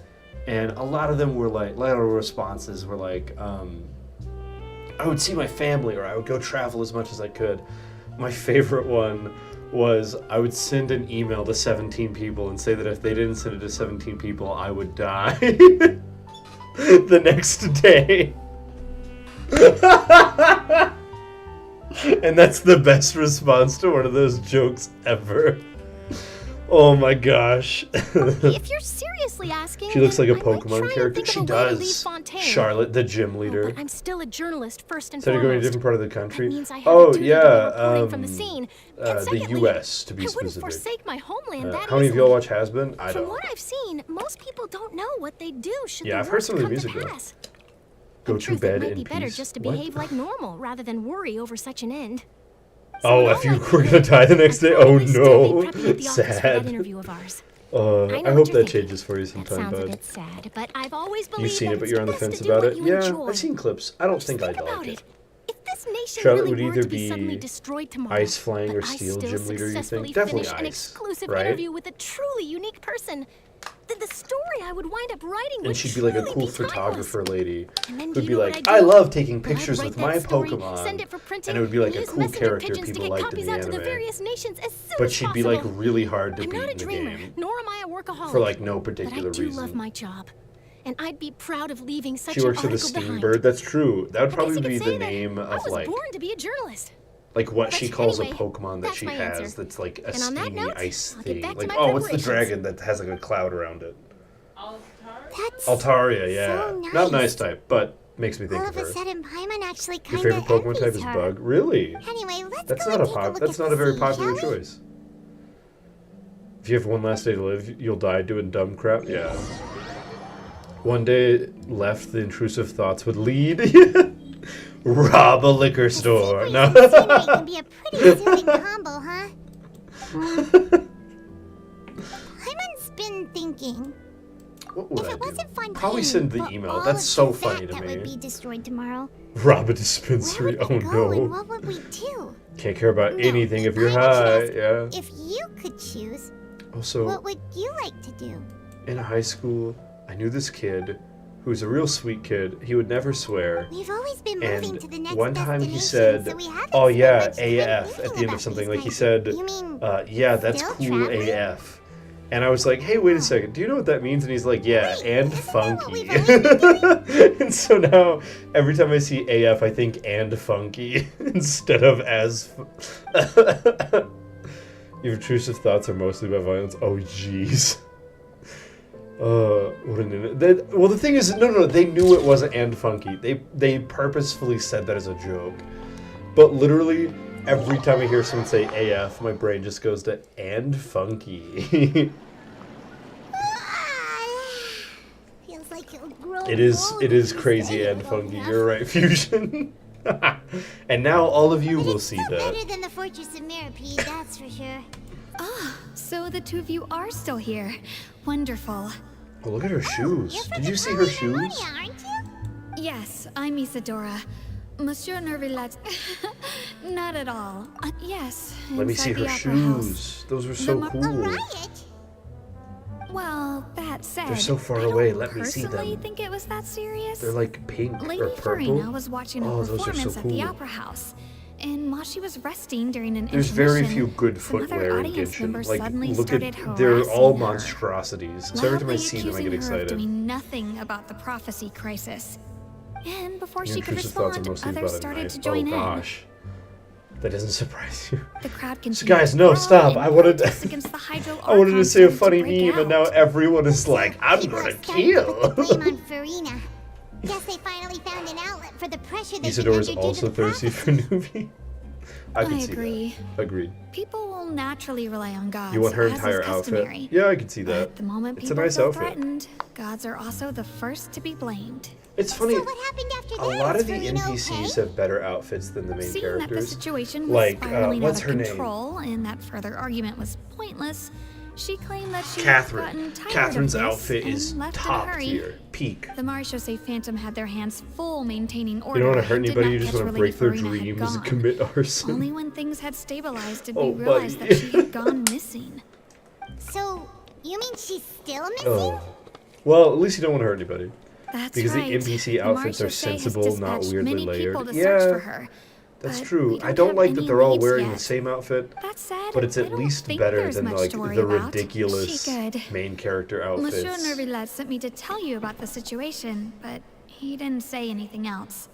And a lot of them were like, a lot of responses were like, I would see my family, or I would go travel as much as I could. My favorite one was I would send an email to 17 people and say that if they didn't send it to 17 people, I would die the next day. And that's the best response to one of those jokes ever. Oh my gosh. If you're seriously asking, She looks like a then I might Pokemon try and character. think of She a way to leave does. Fontaine. Charlotte, the gym leader. But I'm still a journalist first and So you're going to a foremost. different part of the country? That means I have Oh, a duty to be yeah. reporting from the scene. And The secondly, U.S. to be I wouldn't specific. forsake my homeland that How many of easily. y'all watch Hasbin? I From don't. what I've seen, most people don't know what they do should Yeah, the I've heard worst some of the come music to though. pass. Go In to truth, bed it might in be better peace. just to What? behave like normal rather than worry over such an end. Oh, if you were gonna die the next day? Oh no. Prepping at the office for that Sad. interview of ours. I know hope what that you're thinking. changes for you That sometime, sounds a bud. bit sad, but I've always believed You've seen that it, but it's you're on the best to fence do about what it? you Yeah, enjoy. I've seen clips. I don't think I'd Think like about it. If this nation Charlotte really would were either to be suddenly be destroyed tomorrow, ice flying or but I steel still gym leader, you successfully think? Definitely finish an ice, exclusive right? interview with a truly unique person, then the story I would wind up writing would And she'd be like a truly cool be timeless. photographer lady And then do who'd you be know what like, I'd I do? love taking Well, I'd pictures write with that my story, Pokemon. send it for printing, And it would be like a use cool messenger character pigeons to people get liked in copies the out to the anime. various nations as soon But as she'd be like possible. really hard to I'm beat not a in the dreamer, game. nor am I a workaholic. For like no but particular I do reason. love my job, and I'd be proud of leaving such She an works for the article behind. Steambird. That's true. That would I probably guess you be could the say that name I of was like born to be a journalist. what she calls Anyway, a Pokemon that that's she my has answer. that's like a And on that steamy note, ice I'll get thing. back to Like, my oh, what's the preparations. dragon that has like a cloud around it? That's Altaria, yeah. so Not nice. nice type, but makes me think All of of a her. sudden, Paimon actually Your kind of favorite Pokemon type is her. Bug? Really? Anyway, let's That's go not and a take a look that's at not the a very sea, popular shall we? choice. If you have one last day to live, you'll die doing dumb crap. Yeah. One day left, the intrusive thoughts would lead. Rob a liquor store. No. And scenery can be a pretty soothing combo, huh? Paimon's been thinking. What would If I it wasn't Fontaine, Probably send the but email. all That's of so that funny to that me. would be destroyed tomorrow. Rob a dispensary. Where Oh would we go and no. what would we do? Can't care about No, anything if you're Paimon should high. ask, Yeah. If you could choose, Also, what would you like to do? in high school, I knew this kid who was a real sweet kid. He would never swear. We've always been moving And to the next one time he destination, said, so we haven't "Oh spent yeah, much time AF" at thinking the end about of something. these Like he kinds- said, You mean "Yeah, that's still cool traveling? AF." And I was like, "Hey, wait a second. Do you know what that means?" And he's like, "Yeah, and funky." And so now, every time I see AF, I think "and funky" instead of "as." Your intrusive thoughts are mostly about violence. Oh, jeez. What an well, the thing is, no, they knew it wasn't "and funky." They purposefully said that as a joke. But literally, every time I hear someone say AF, my brain just goes to "and funky." Feels like you'll grow It is old crazy and funky. You're right, Fusion. And now all of you will see that. better than the Fortress of Mirapede, that's for sure. Ah, so the two of you are still here. Wonderful. Oh, look at her shoes. Did you see her shoes? Aren't you? Yes, I'm Isadora. Monsieur Nervillet. Not at all. Yes. Let me see inside her the opera house. shoes. Those were so The cool. Well, that said, They're so far I don't away. Let me see personally them. think it was that serious. They're like pink Lady or purple. Farina was watching a Oh, those are performance so at the cool. opera house, and while she was resting during an There's very intermission, few good some other footwear in audience Genshin. members Like, suddenly look started at, they're all harassing her, monstrosities. So every time I loudly see them, I get accusing her of excited. doing nothing about the prophecy crisis. And before Your she could intrusive thoughts are respond, mostly others about a started knife. to join Oh gosh. That doesn't surprise you. in. The crowd So continued guys, to no, brawl, stop. and I wanted protests against the Hydro I wanted to Archon say a started funny break meme, and out. now everyone is like, I'm People gonna are starting to kill. put the blame on Farina. Guess they finally found an outlet for the pressure they've been Isadora's under due also to the thirsty for Nuvi. I can I see agree. that. Agreed. People will naturally rely on gods. You want her as is entire customary. outfit? Yeah, I can see But that. the moment It's a people nice feel outfit. threatened, gods are also the first to be blamed. It's funny. So what happened after A that? lot Is of the Farina NPCs okay? have better outfits than the main Seeing that the characters. situation was Like, spiraling what's out her of name? control and that further argument was pointless, she claimed that she Catherine. had gotten tired Catherine's of this outfit and is left in a top hurry. tier, peak. The Marechaussee Phantom had their hands full maintaining order. You don't want to hurt and did anybody, not you just catch want to Lady break their Farina had dreams and gone. commit arson. Only when things had stabilized did Oh, we realize buddy. that she had gone missing. So, you mean she's still missing? Oh. Well, at least you don't want to hurt anybody. That's Because right. the NPC outfits are Marechaussee has sensible, not dispatched weirdly many layered. people to Yeah, search for her, that's but true. we I don't have like that any they're all leads wearing yet. the same outfit, That said, but it's I at don't least think better there's than much like to worry the about. ridiculous She could. main character outfits. Monsieur Nervillet sent me to tell you about the situation, but he didn't say anything else.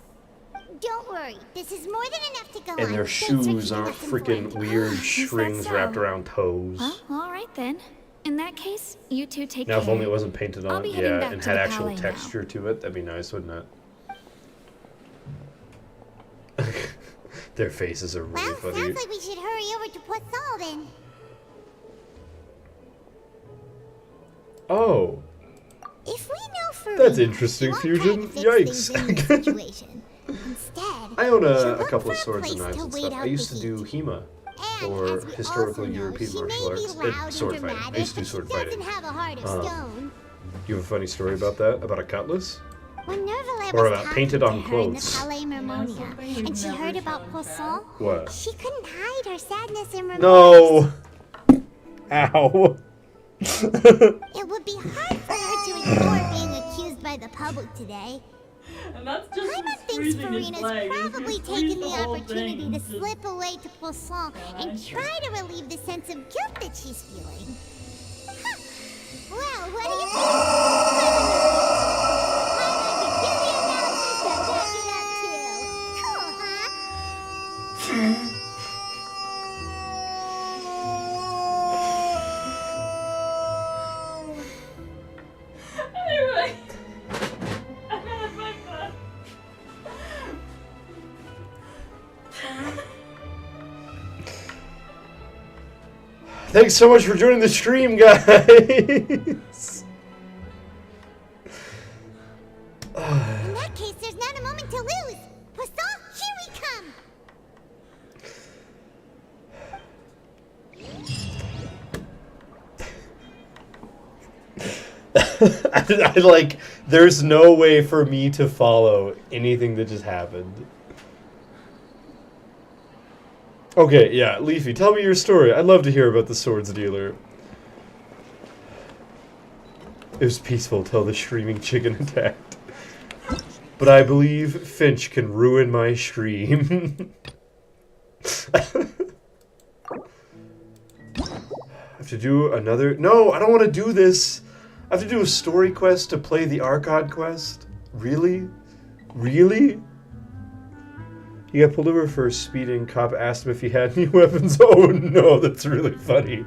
Don't worry, this is more than enough to go on. And their Thanks for shoes keeping aren't us freaking informed. weird Is that strings so? wrapped around toes. Well, all right then. In that case, you two take Now, care. if only it wasn't painted I'll on, be heading yeah, back and to had the actual palais now. texture to it, that'd be nice, wouldn't it? Their faces are really Well, funny. sounds like we should hurry over to Poisson then. Oh, If we know Farina, that's interesting, she won't try to Fusion. fix Yikes. things in this situation. Instead, I own she'll a look couple of for a swords and place knives to and wait stuff. out I used the to do heat. HEMA, And or as we historical also know, European she martial may be arts. loud and Sword fighting. I dramatic, used to do but sword she fighting. doesn't have a heart of stone. You have a funny story about that? About a cutlass? When Nervillet Or was about talking painted to on her in the clothes. Palais Mermonia, and she heard about Poisson, What? she couldn't hide her sadness and remorse. No! Ow! It would be hard for her to ignore being accused by the public today. And that's just Paimon thinks freezing his Farina's leg. probably Just freeze taken the whole opportunity thing. to slip away to Poisson and try to relieve the sense of guilt that she's feeling. Huh. Well, what do you think? Paimon can give the analysis to back it up too. Cool, huh? Anyway. I had my fun. Thanks so much for joining the stream, guys! In that case, there's not a moment to lose. Poisson, I like, there's no way for me to follow anything that just happened. Okay, yeah, Leafy, tell me your story. I'd love to hear about the swords dealer. It was peaceful till the screaming chicken attacked. But I believe Finch can ruin my stream. I have to do another... No, I don't want to do this. I have to do a story quest to play the Archon quest? Really? Really? He got pulled over for speeding. Cop asked him if he had any weapons. Oh no, that's really funny.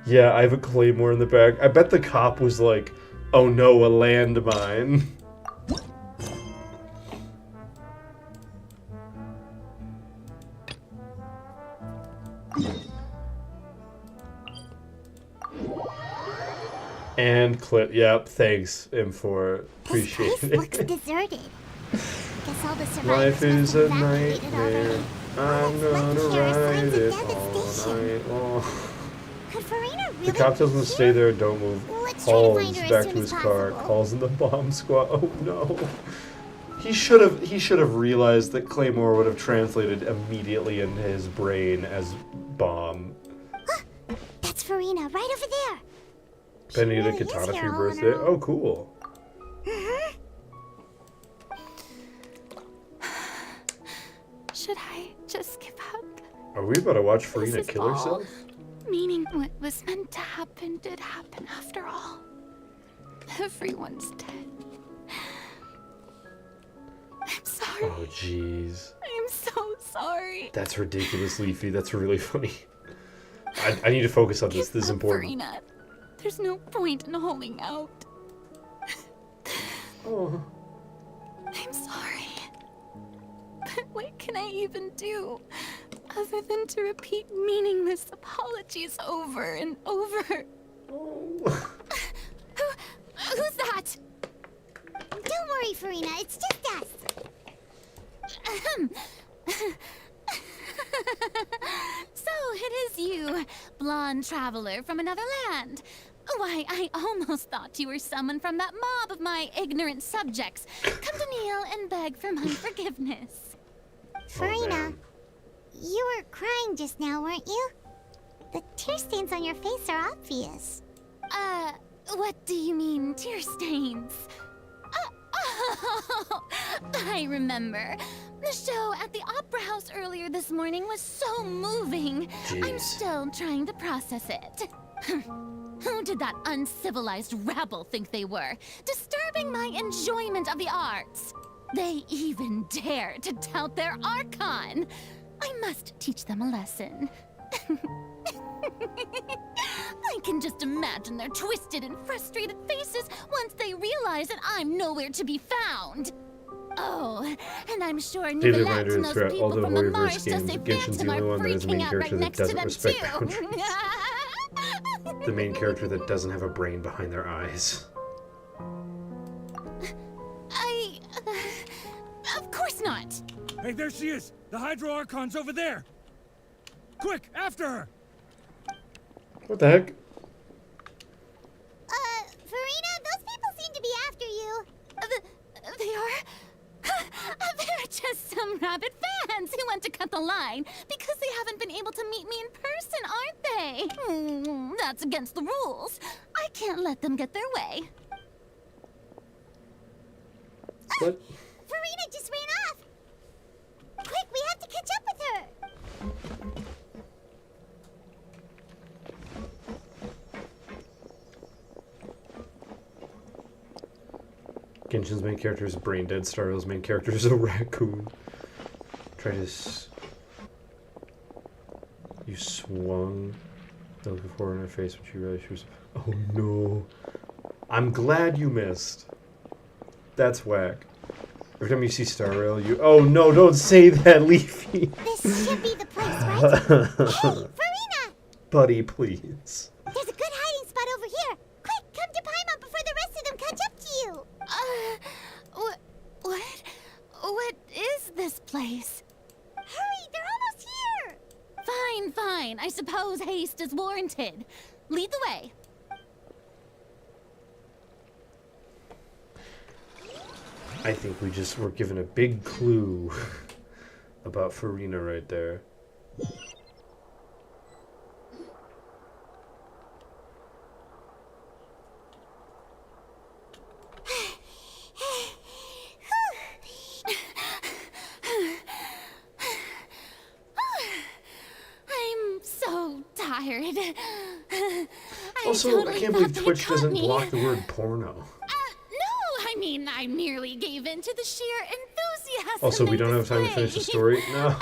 Yeah, I have a claymore in the back. I bet the cop was like, oh no, a landmine. And clip. Yep, thanks, M4. Appreciate This place it. looks deserted. Guess all the survivors Life is must a have evacuated nightmare. already. I'm gonna Here are ride signs it of all devastation. night long. Could Farina really The cop tells him to stay there, don't move. Let's try to find Hauls her as back soon to as his car, possible. calls in the bomb squad. Oh no. He should have realized that Claymore would have translated immediately in his brain as bomb. That's Farina, right over there. Penny really the is katana for here your all on birthday. her own. Oh, cool. Should I just give up? Are we about to watch This Farina is kill all. herself? Meaning what was meant to happen did happen after all. Everyone's dead. I'm sorry. Oh, jeez. I'm so sorry. That's ridiculous, Leafy. That's really funny. I need to focus on this. This is important. Farina, there's no point in holding out. Oh. I'm sorry. But what can I even do other than to repeat meaningless apologies over and over? Who's that? Don't worry, Farina. It's just us. So it is you, blonde traveler from another land. Why, I almost thought you were someone from that mob of my ignorant subjects. Come to kneel and beg for my forgiveness. Farina, you were crying just now, weren't you? The tear stains on your face are obvious. What do you mean, tear stains? Oh, I remember. The show at the Opera House earlier this morning was so moving. I'm Jeez. still trying to process it. Who did that uncivilized rabble think they were? Disturbing my enjoyment of the arts. They even dare to tout their Archon. I must teach them a lesson. I can just imagine their twisted and frustrated faces once they realize that I'm nowhere to be found. Oh, and I'm sure Daily Nicolette reminder and that those throughout all people the from the Horrorverse Mars games, Joseph Genshin's the Phantom only are one that has a main freaking out character right that next to doesn't them respect too. boundaries. The main character that doesn't have a brain behind their eyes. Of course not. Hey, there she is! The Hydro Archon's over there! Quick, after her! What the heck? Farina, those people seem to be after you. They are? They're just some rabid fans who want to cut the line because they haven't been able to meet me in person, aren't they? That's against the rules. I can't let them get their way. What? Farina just ran off. Quick, we have to catch up with her. Genshin's main character is brain dead. Star Rail's main character is a raccoon. Try to. You swung. Looking forward in her face when she realized she was. Oh no! I'm glad you missed. That's whack. Every time you see Star Rail, you. Oh no! Don't say that, Leafy. This should be the place, right? Hey, Farina! Buddy, please. There's a good hiding spot over here. Quick, come to Paimon before the rest of them catch up to you. What is this place? Hurry, they're almost here. Fine. I suppose haste is warranted. lead the way. I think we just were given a big clue about Farina right there. I'm so tired. Also, I can't believe Twitch doesn't block the word porno. No, I mean, I merely gave in to the sheer enthusiasm. Also, we don't have time to finish the story. No.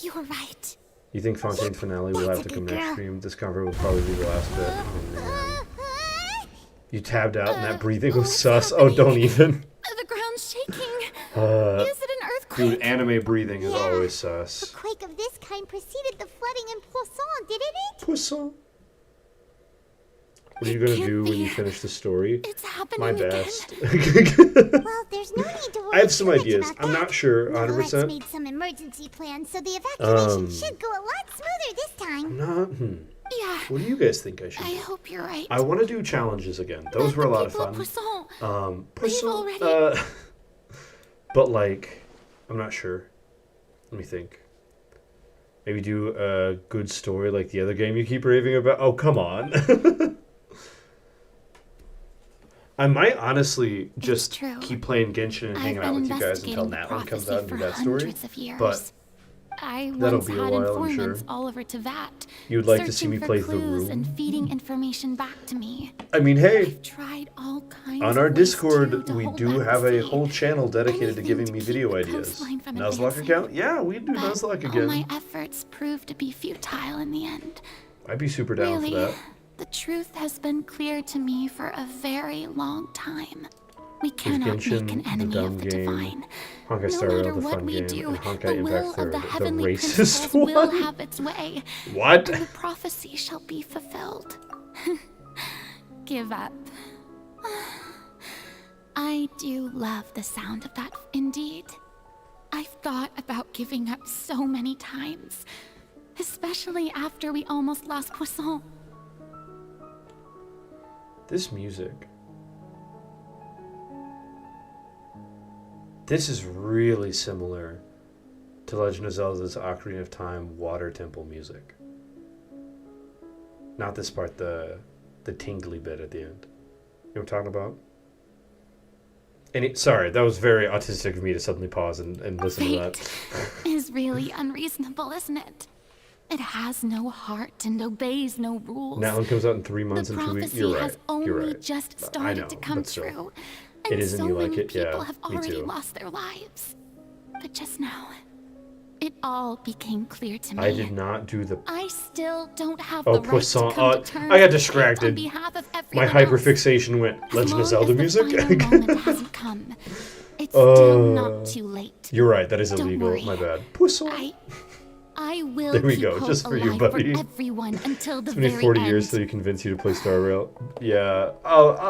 You're right. You think Fontaine finale will have to come next stream? This cover will probably be the last bit. Oh, man. You tabbed out and that breathing was sus. Oh, don't even. The ground's shaking. Is it an earthquake? Dude, anime breathing is always sus. A quake of this kind preceded the flooding in Poisson, didn't it? Poisson. What are you gonna do when you finish the story? It's happening My best. Well, there's no need to worry. I have some too much ideas. about I'm that. not sure 100%. Novelette's made some emergency plans, so the evacuation should go a lot smoother this time. Not. Yeah. What do you guys think I should do? I hope you're right. I want to do challenges again. Those were a lot of fun. Poisson. But like, I'm not sure. Let me think. Maybe do a good story like the other game you keep raving about. Oh, come on. I might honestly just keep playing Genshin and hanging out with you guys until that one comes out and do that story. But that'll be a while, I'm sure. All over Teyvat, You'd like to see me play The Room? and feeding information back to me. I mean, hey, I've tried all kinds on our of ways Discord, to we hold do back have the a sea. whole channel dedicated to Anything giving to me keep video the ideas. coastline from Nuzlocke advancing. account? Yeah, we do But Nuzlocke all my again. efforts proved to be futile in the end. I'd be super down Really, for that. the truth has been clear to me for a very long time. We With cannot Genshin, make an enemy the of dumb the game, divine. Honkai No Star Rail, matter the what fun we game, do, and Honkai the will Impact of the Third, the heavenly racist principles will one. have its way. What? And the prophecy shall be fulfilled. Give up. I do love the sound of that, indeed. I've thought about giving up so many times, especially after we almost lost Poisson. This music. This is really similar to Legend of Zelda's Ocarina of Time Water Temple music. Not this part, the tingly bit at the end. You know what I'm talking about? Sorry, that was very autistic of me to suddenly pause and listen to that. Is really unreasonable, isn't it? It has no heart and obeys no rules. That one comes out in 3 months The and 2 weeks. prophecy You're right. has only You're right. just I started know, to come but still. true. It And is and so you like many it? people Yeah, have me already too. lost their lives. But just now, it all became clear to me. I did not do the... I still don't have Oh, the right Poisson. to come to terms I got with fate distracted. on behalf of My everyone else. hyperfixation went, As Legend of long Zelda as the music? final moment hasn't come, it's still not too late. You're right, that is Don't illegal. worry. My bad. Poisson. I will There we keep go, hope just for you, alive buddy. for everyone until the It's been very 40 end. years till you convince you to play Star Rail. Yeah,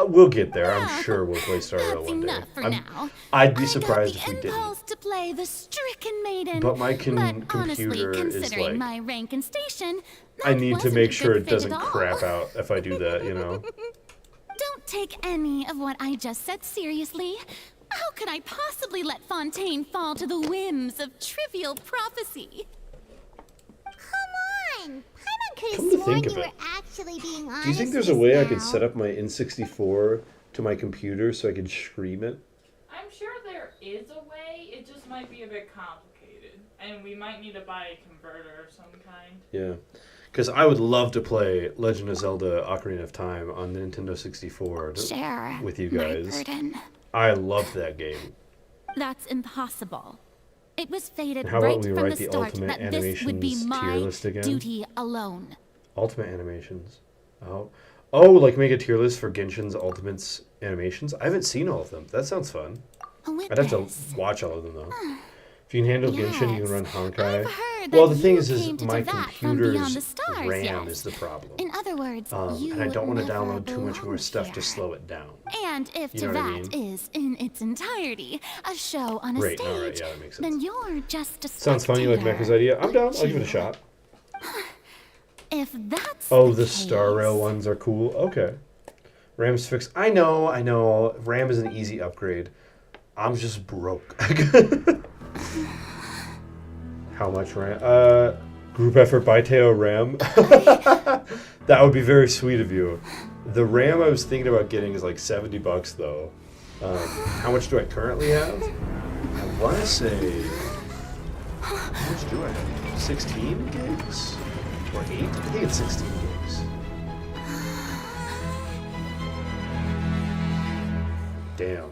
we'll get there. I'm sure we'll play Star Rail one day. Enough for now. I'd be surprised if we didn't. Impulse to play the stricken maiden. But my honestly, computer is considering like... my rank and station, I need to wasn't make a sure good it fit doesn't at all. crap out if I do that, you know? Don't take any of what I just said seriously. How could I possibly let Fontaine fall to the whims of trivial prophecy? Come on! Paimon could Come have to sworn think of you were it. actually being honest. Do you think there's a way I could set up my N64 to my computer so I could stream it? I'm sure there is a way, it just might be a bit complicated. And we might need to buy a converter of some kind. Yeah. Because I would love to play Legend of Zelda Ocarina of Time on the Nintendo 64 Share with you my guys. burden. I love that game. That's impossible. It was fated And how about right we from write the the start Ultimate that this would be Animations tier my list again? duty alone. Ultimate Animations. Oh, like make a tier list for Genshin's Ultimates Animations? I haven't seen all of them. That sounds fun. I'd have to watch all of them, though. If you can handle Genshin, you can run Honkai. that Well, the thing you is came to my Tevat from beyond the computer's stars, RAM yes. is the problem. In other words, you And I don't want to never download too much more belonged stuff here. to slow it down. And if You know what I Tevat is, in its entirety, a show on a Great, stage, alright, yeah, that makes sense. then you're just a Sounds fun. You like Mecca's idea? I'm down. I'll give it a shot. If that's Oh, the Star Rail ones are cool. Okay. RAM's fixed. I know. RAM is an easy upgrade. I'm just broke. How much RAM? Group effort by Teo RAM. That would be very sweet of you. The RAM I was thinking about getting is like $70 though. How much do I currently have? I want to say. How much do I have? 16 gigs? Or 8? I think it's 16 gigs. Damn.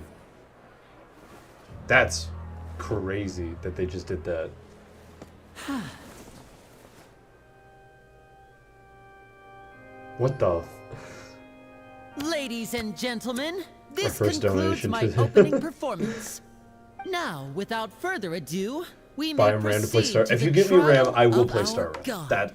That's crazy that they just did that. What the? Ladies and gentlemen, this first concludes donation my to- opening performance. Now, without further ado, we Buy may him RAM to play proceed Star. to If the you give me RAM, trial I will of play our Star Rail. God. That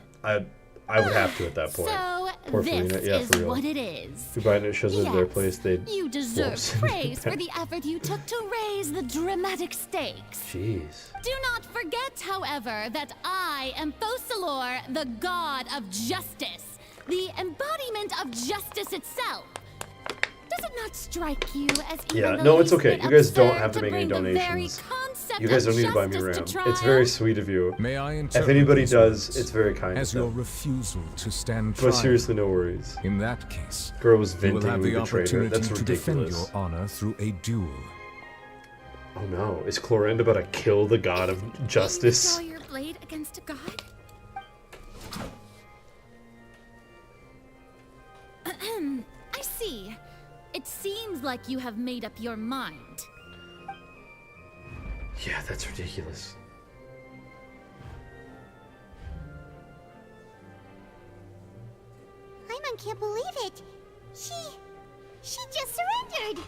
I would have to at that point. So Poor this Farina. Yeah, is for real. what it is. If you buy it and it shows up at their place, they'd. You deserve whoops. praise for the effort you took to raise the dramatic stakes. Jeez. Do not forget, however, that I am Fosalor, the god of justice, the embodiment of justice itself. Does it not strike you as even Yeah, the no, it's least okay. bit You guys don't absurd have to make any bring the very donations. concept You guys of don't need to buy me justice RAM. to trial? It's very sweet of you. May I If interpret anybody these does, words it's very kind as of your them. refusal to stand But trial? seriously, no worries. In that case, Girl was you will venting have we the betrayed her. opportunity That's to defend ridiculous. your honor through a duel. Oh no, is Clorinde about to kill the god of justice? Draw your blade against a god? I see. It seems like you have made up your mind. Yeah, that's ridiculous. Paimon can't believe it. She just surrendered.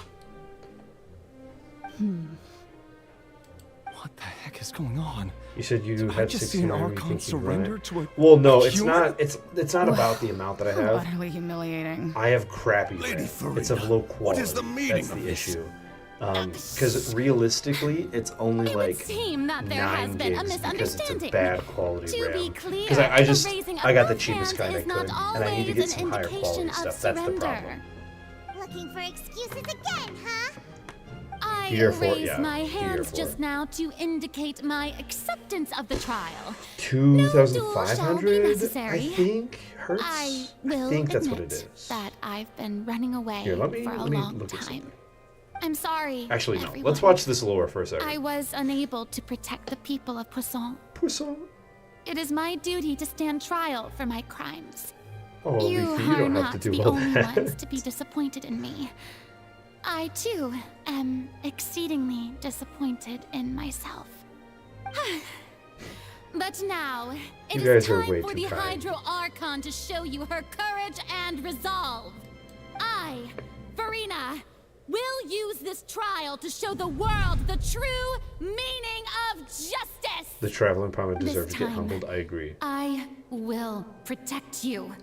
What the heck is going on? You said you Did I had just 16 see an RAM, you Archon think you'd run surrender it? to a Well, no, it's human? not. It's not about the amount that I have. Utterly humiliating. I have crappy RAM. It's of low quality. is the meaning That's of the this? issue. Because realistically, it's only like Seem that there has 9 been a gigs because it's a misunderstanding. bad quality To RAM. be clear, Because I just the raising of I got the both cheapest hands kind I is not could, and I need to get always some an higher indication quality of stuff. That's the surrender. problem. Looking for excuses again, huh? I Year four, raised yeah, my year hands four. just now to indicate my acceptance of the trial. 2,500, I necessary. think, hertz. I will think that's what admit it is. that I've been running away Here, let me for a look long at time. something. I'm sorry. Actually, no. everyone. Let's watch this lower for a second. I was unable to protect the people of Poisson. Poisson? It is my duty to stand trial for my crimes. Oh, you Leafy, are you don't not have to do the all only that. ones to be disappointed in me. I, too, am exceedingly disappointed in myself. But now, it You is guys are time way for too the kind. Hydro Archon to show you her courage and resolve. I, Farina, will use this trial to show the world the true meaning of justice. The traveling Paimon This deserves to get time, humbled. I agree. I will protect you.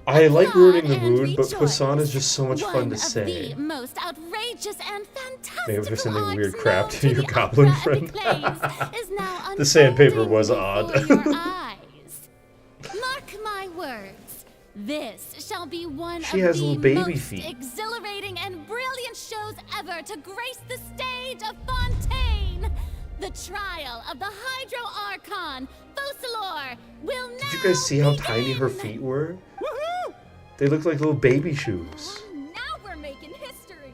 I like ruining the and mood, but rejoice. Poisson is just so much fun One to of say. the most outrageous and fantastic Maybe if we're sending weird arts crap known to your the goblin opera friend. epiclese is now The sandpaper unfolding was before odd. your eyes. Mark my words. This shall be one She of has the little baby most feet. exhilarating and brilliant shows ever to grace the stage of Fontaine. The trial of the Hydro Archon, Fosalor, will now Did you guys see how tiny her feet were? They look like little baby shoes. Now we're making history.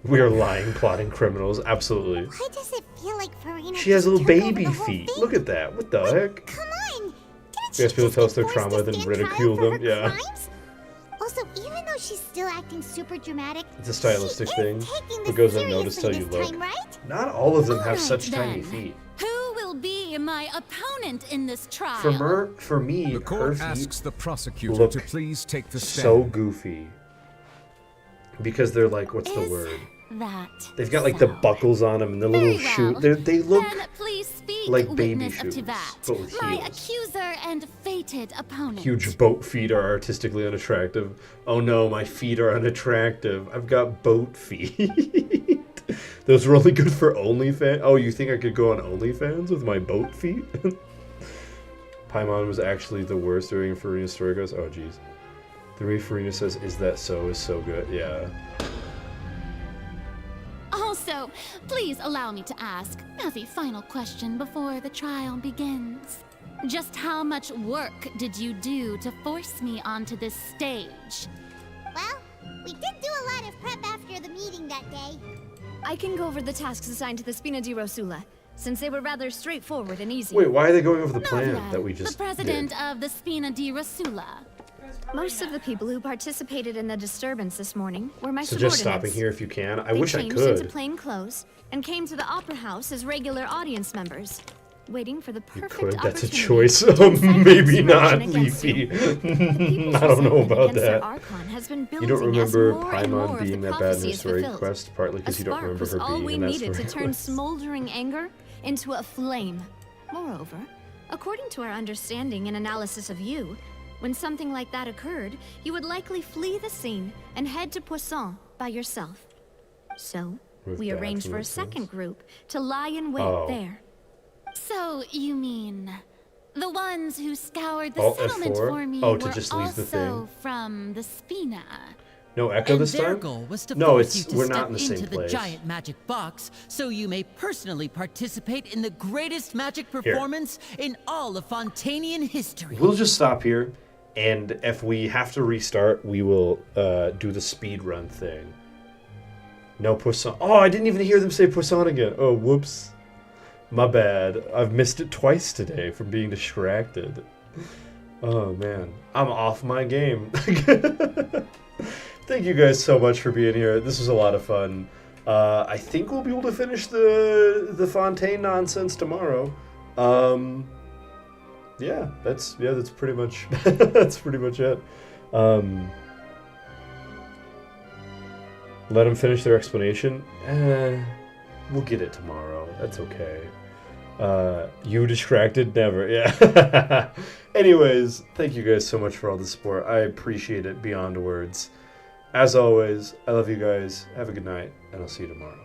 We are lying, plotting criminals. Absolutely. Why does it feel like Farina She has just little took over baby the whole feet. thing? Look at that. What the heck? Come on! You guys people tell us their trauma, then ridicule them. Yeah. Crimes? Also, even though she's still acting super dramatic, It's a stylistic thing. taking What this goes unnoticed till seriously you this look. time, right? Not all of them have Alright, such tiny then. feet. Who will be my opponent in this trial? For me, The her court feet asks the prosecutor look to please take the stand. so goofy. Because they're like, what's the Is word? that They've got like the buckles on them and the little Very shoe. well. They look Then please speak like baby witness shoes, to that. but with My heels. accuser and fated opponent. Huge boat feet are artistically unattractive. Oh no, my feet are unattractive. I've got boat feet. Those were only good for OnlyFans. Oh, you think I could go on OnlyFans with my boat feet? Paimon was actually the worst during Farina story goes. Oh jeez. The way Farina says, "Is that so?" is so good. Yeah. Also, please allow me to ask, as a final question before the trial begins, just how much work did you do to force me onto this stage? Well, we did do a lot of prep after the meeting that day. I can go over the tasks assigned to the Spina di Rosula, since they were rather straightforward and easy. Wait, why are they going over the plan Novia, that we just the president did? of the Spina di Rosula. Most of the people who participated in the disturbance this morning were my So subordinates. just stopping here if you can. I They wish I changed into could. plain clothes and came to the opera house as regular audience members, waiting for the perfect Could. That's a opportunity choice. to incite Maybe insurrection not, against you. Leafy. I don't know about Against their that. Archon has been You don't building as remember more and more Paimon of being the that bad in prophecy the is story fulfilled. quest, partly because you don't spark remember was her all being we in that needed story to turn quest. smoldering anger into a flame. Moreover, according to our understanding and analysis of you, when something like that occurred, you would likely flee the scene and head to Poisson by yourself. So, With we bad arranged for a coincidence. second group to lie in wait Oh. there. So, you mean, the ones who scoured the Alt settlement F4? for me Oh, to were just leave the also thing. from the Spina? No echo And this their time? goal was to No, force it's you to we're step not in the same into the place. giant magic box so you may personally participate in the greatest magic performance in all of Fontainian history. We'll just stop here, and if we have to restart, we will do the speed run thing. No Poisson. Oh, I didn't even hear them say Poisson again. Oh, whoops. My bad. I've missed it twice today from being distracted. Oh, man. I'm off my game. Thank you guys so much for being here. This was a lot of fun. I think we'll be able to finish the Fontaine nonsense tomorrow. Yeah, that's pretty much that's pretty much it. Let them finish their explanation. We'll get it tomorrow. That's okay. You distracted? Never. Yeah. Anyways, thank you guys so much for all the support. I appreciate it beyond words. As always, I love you guys. Have a good night, and I'll see you tomorrow.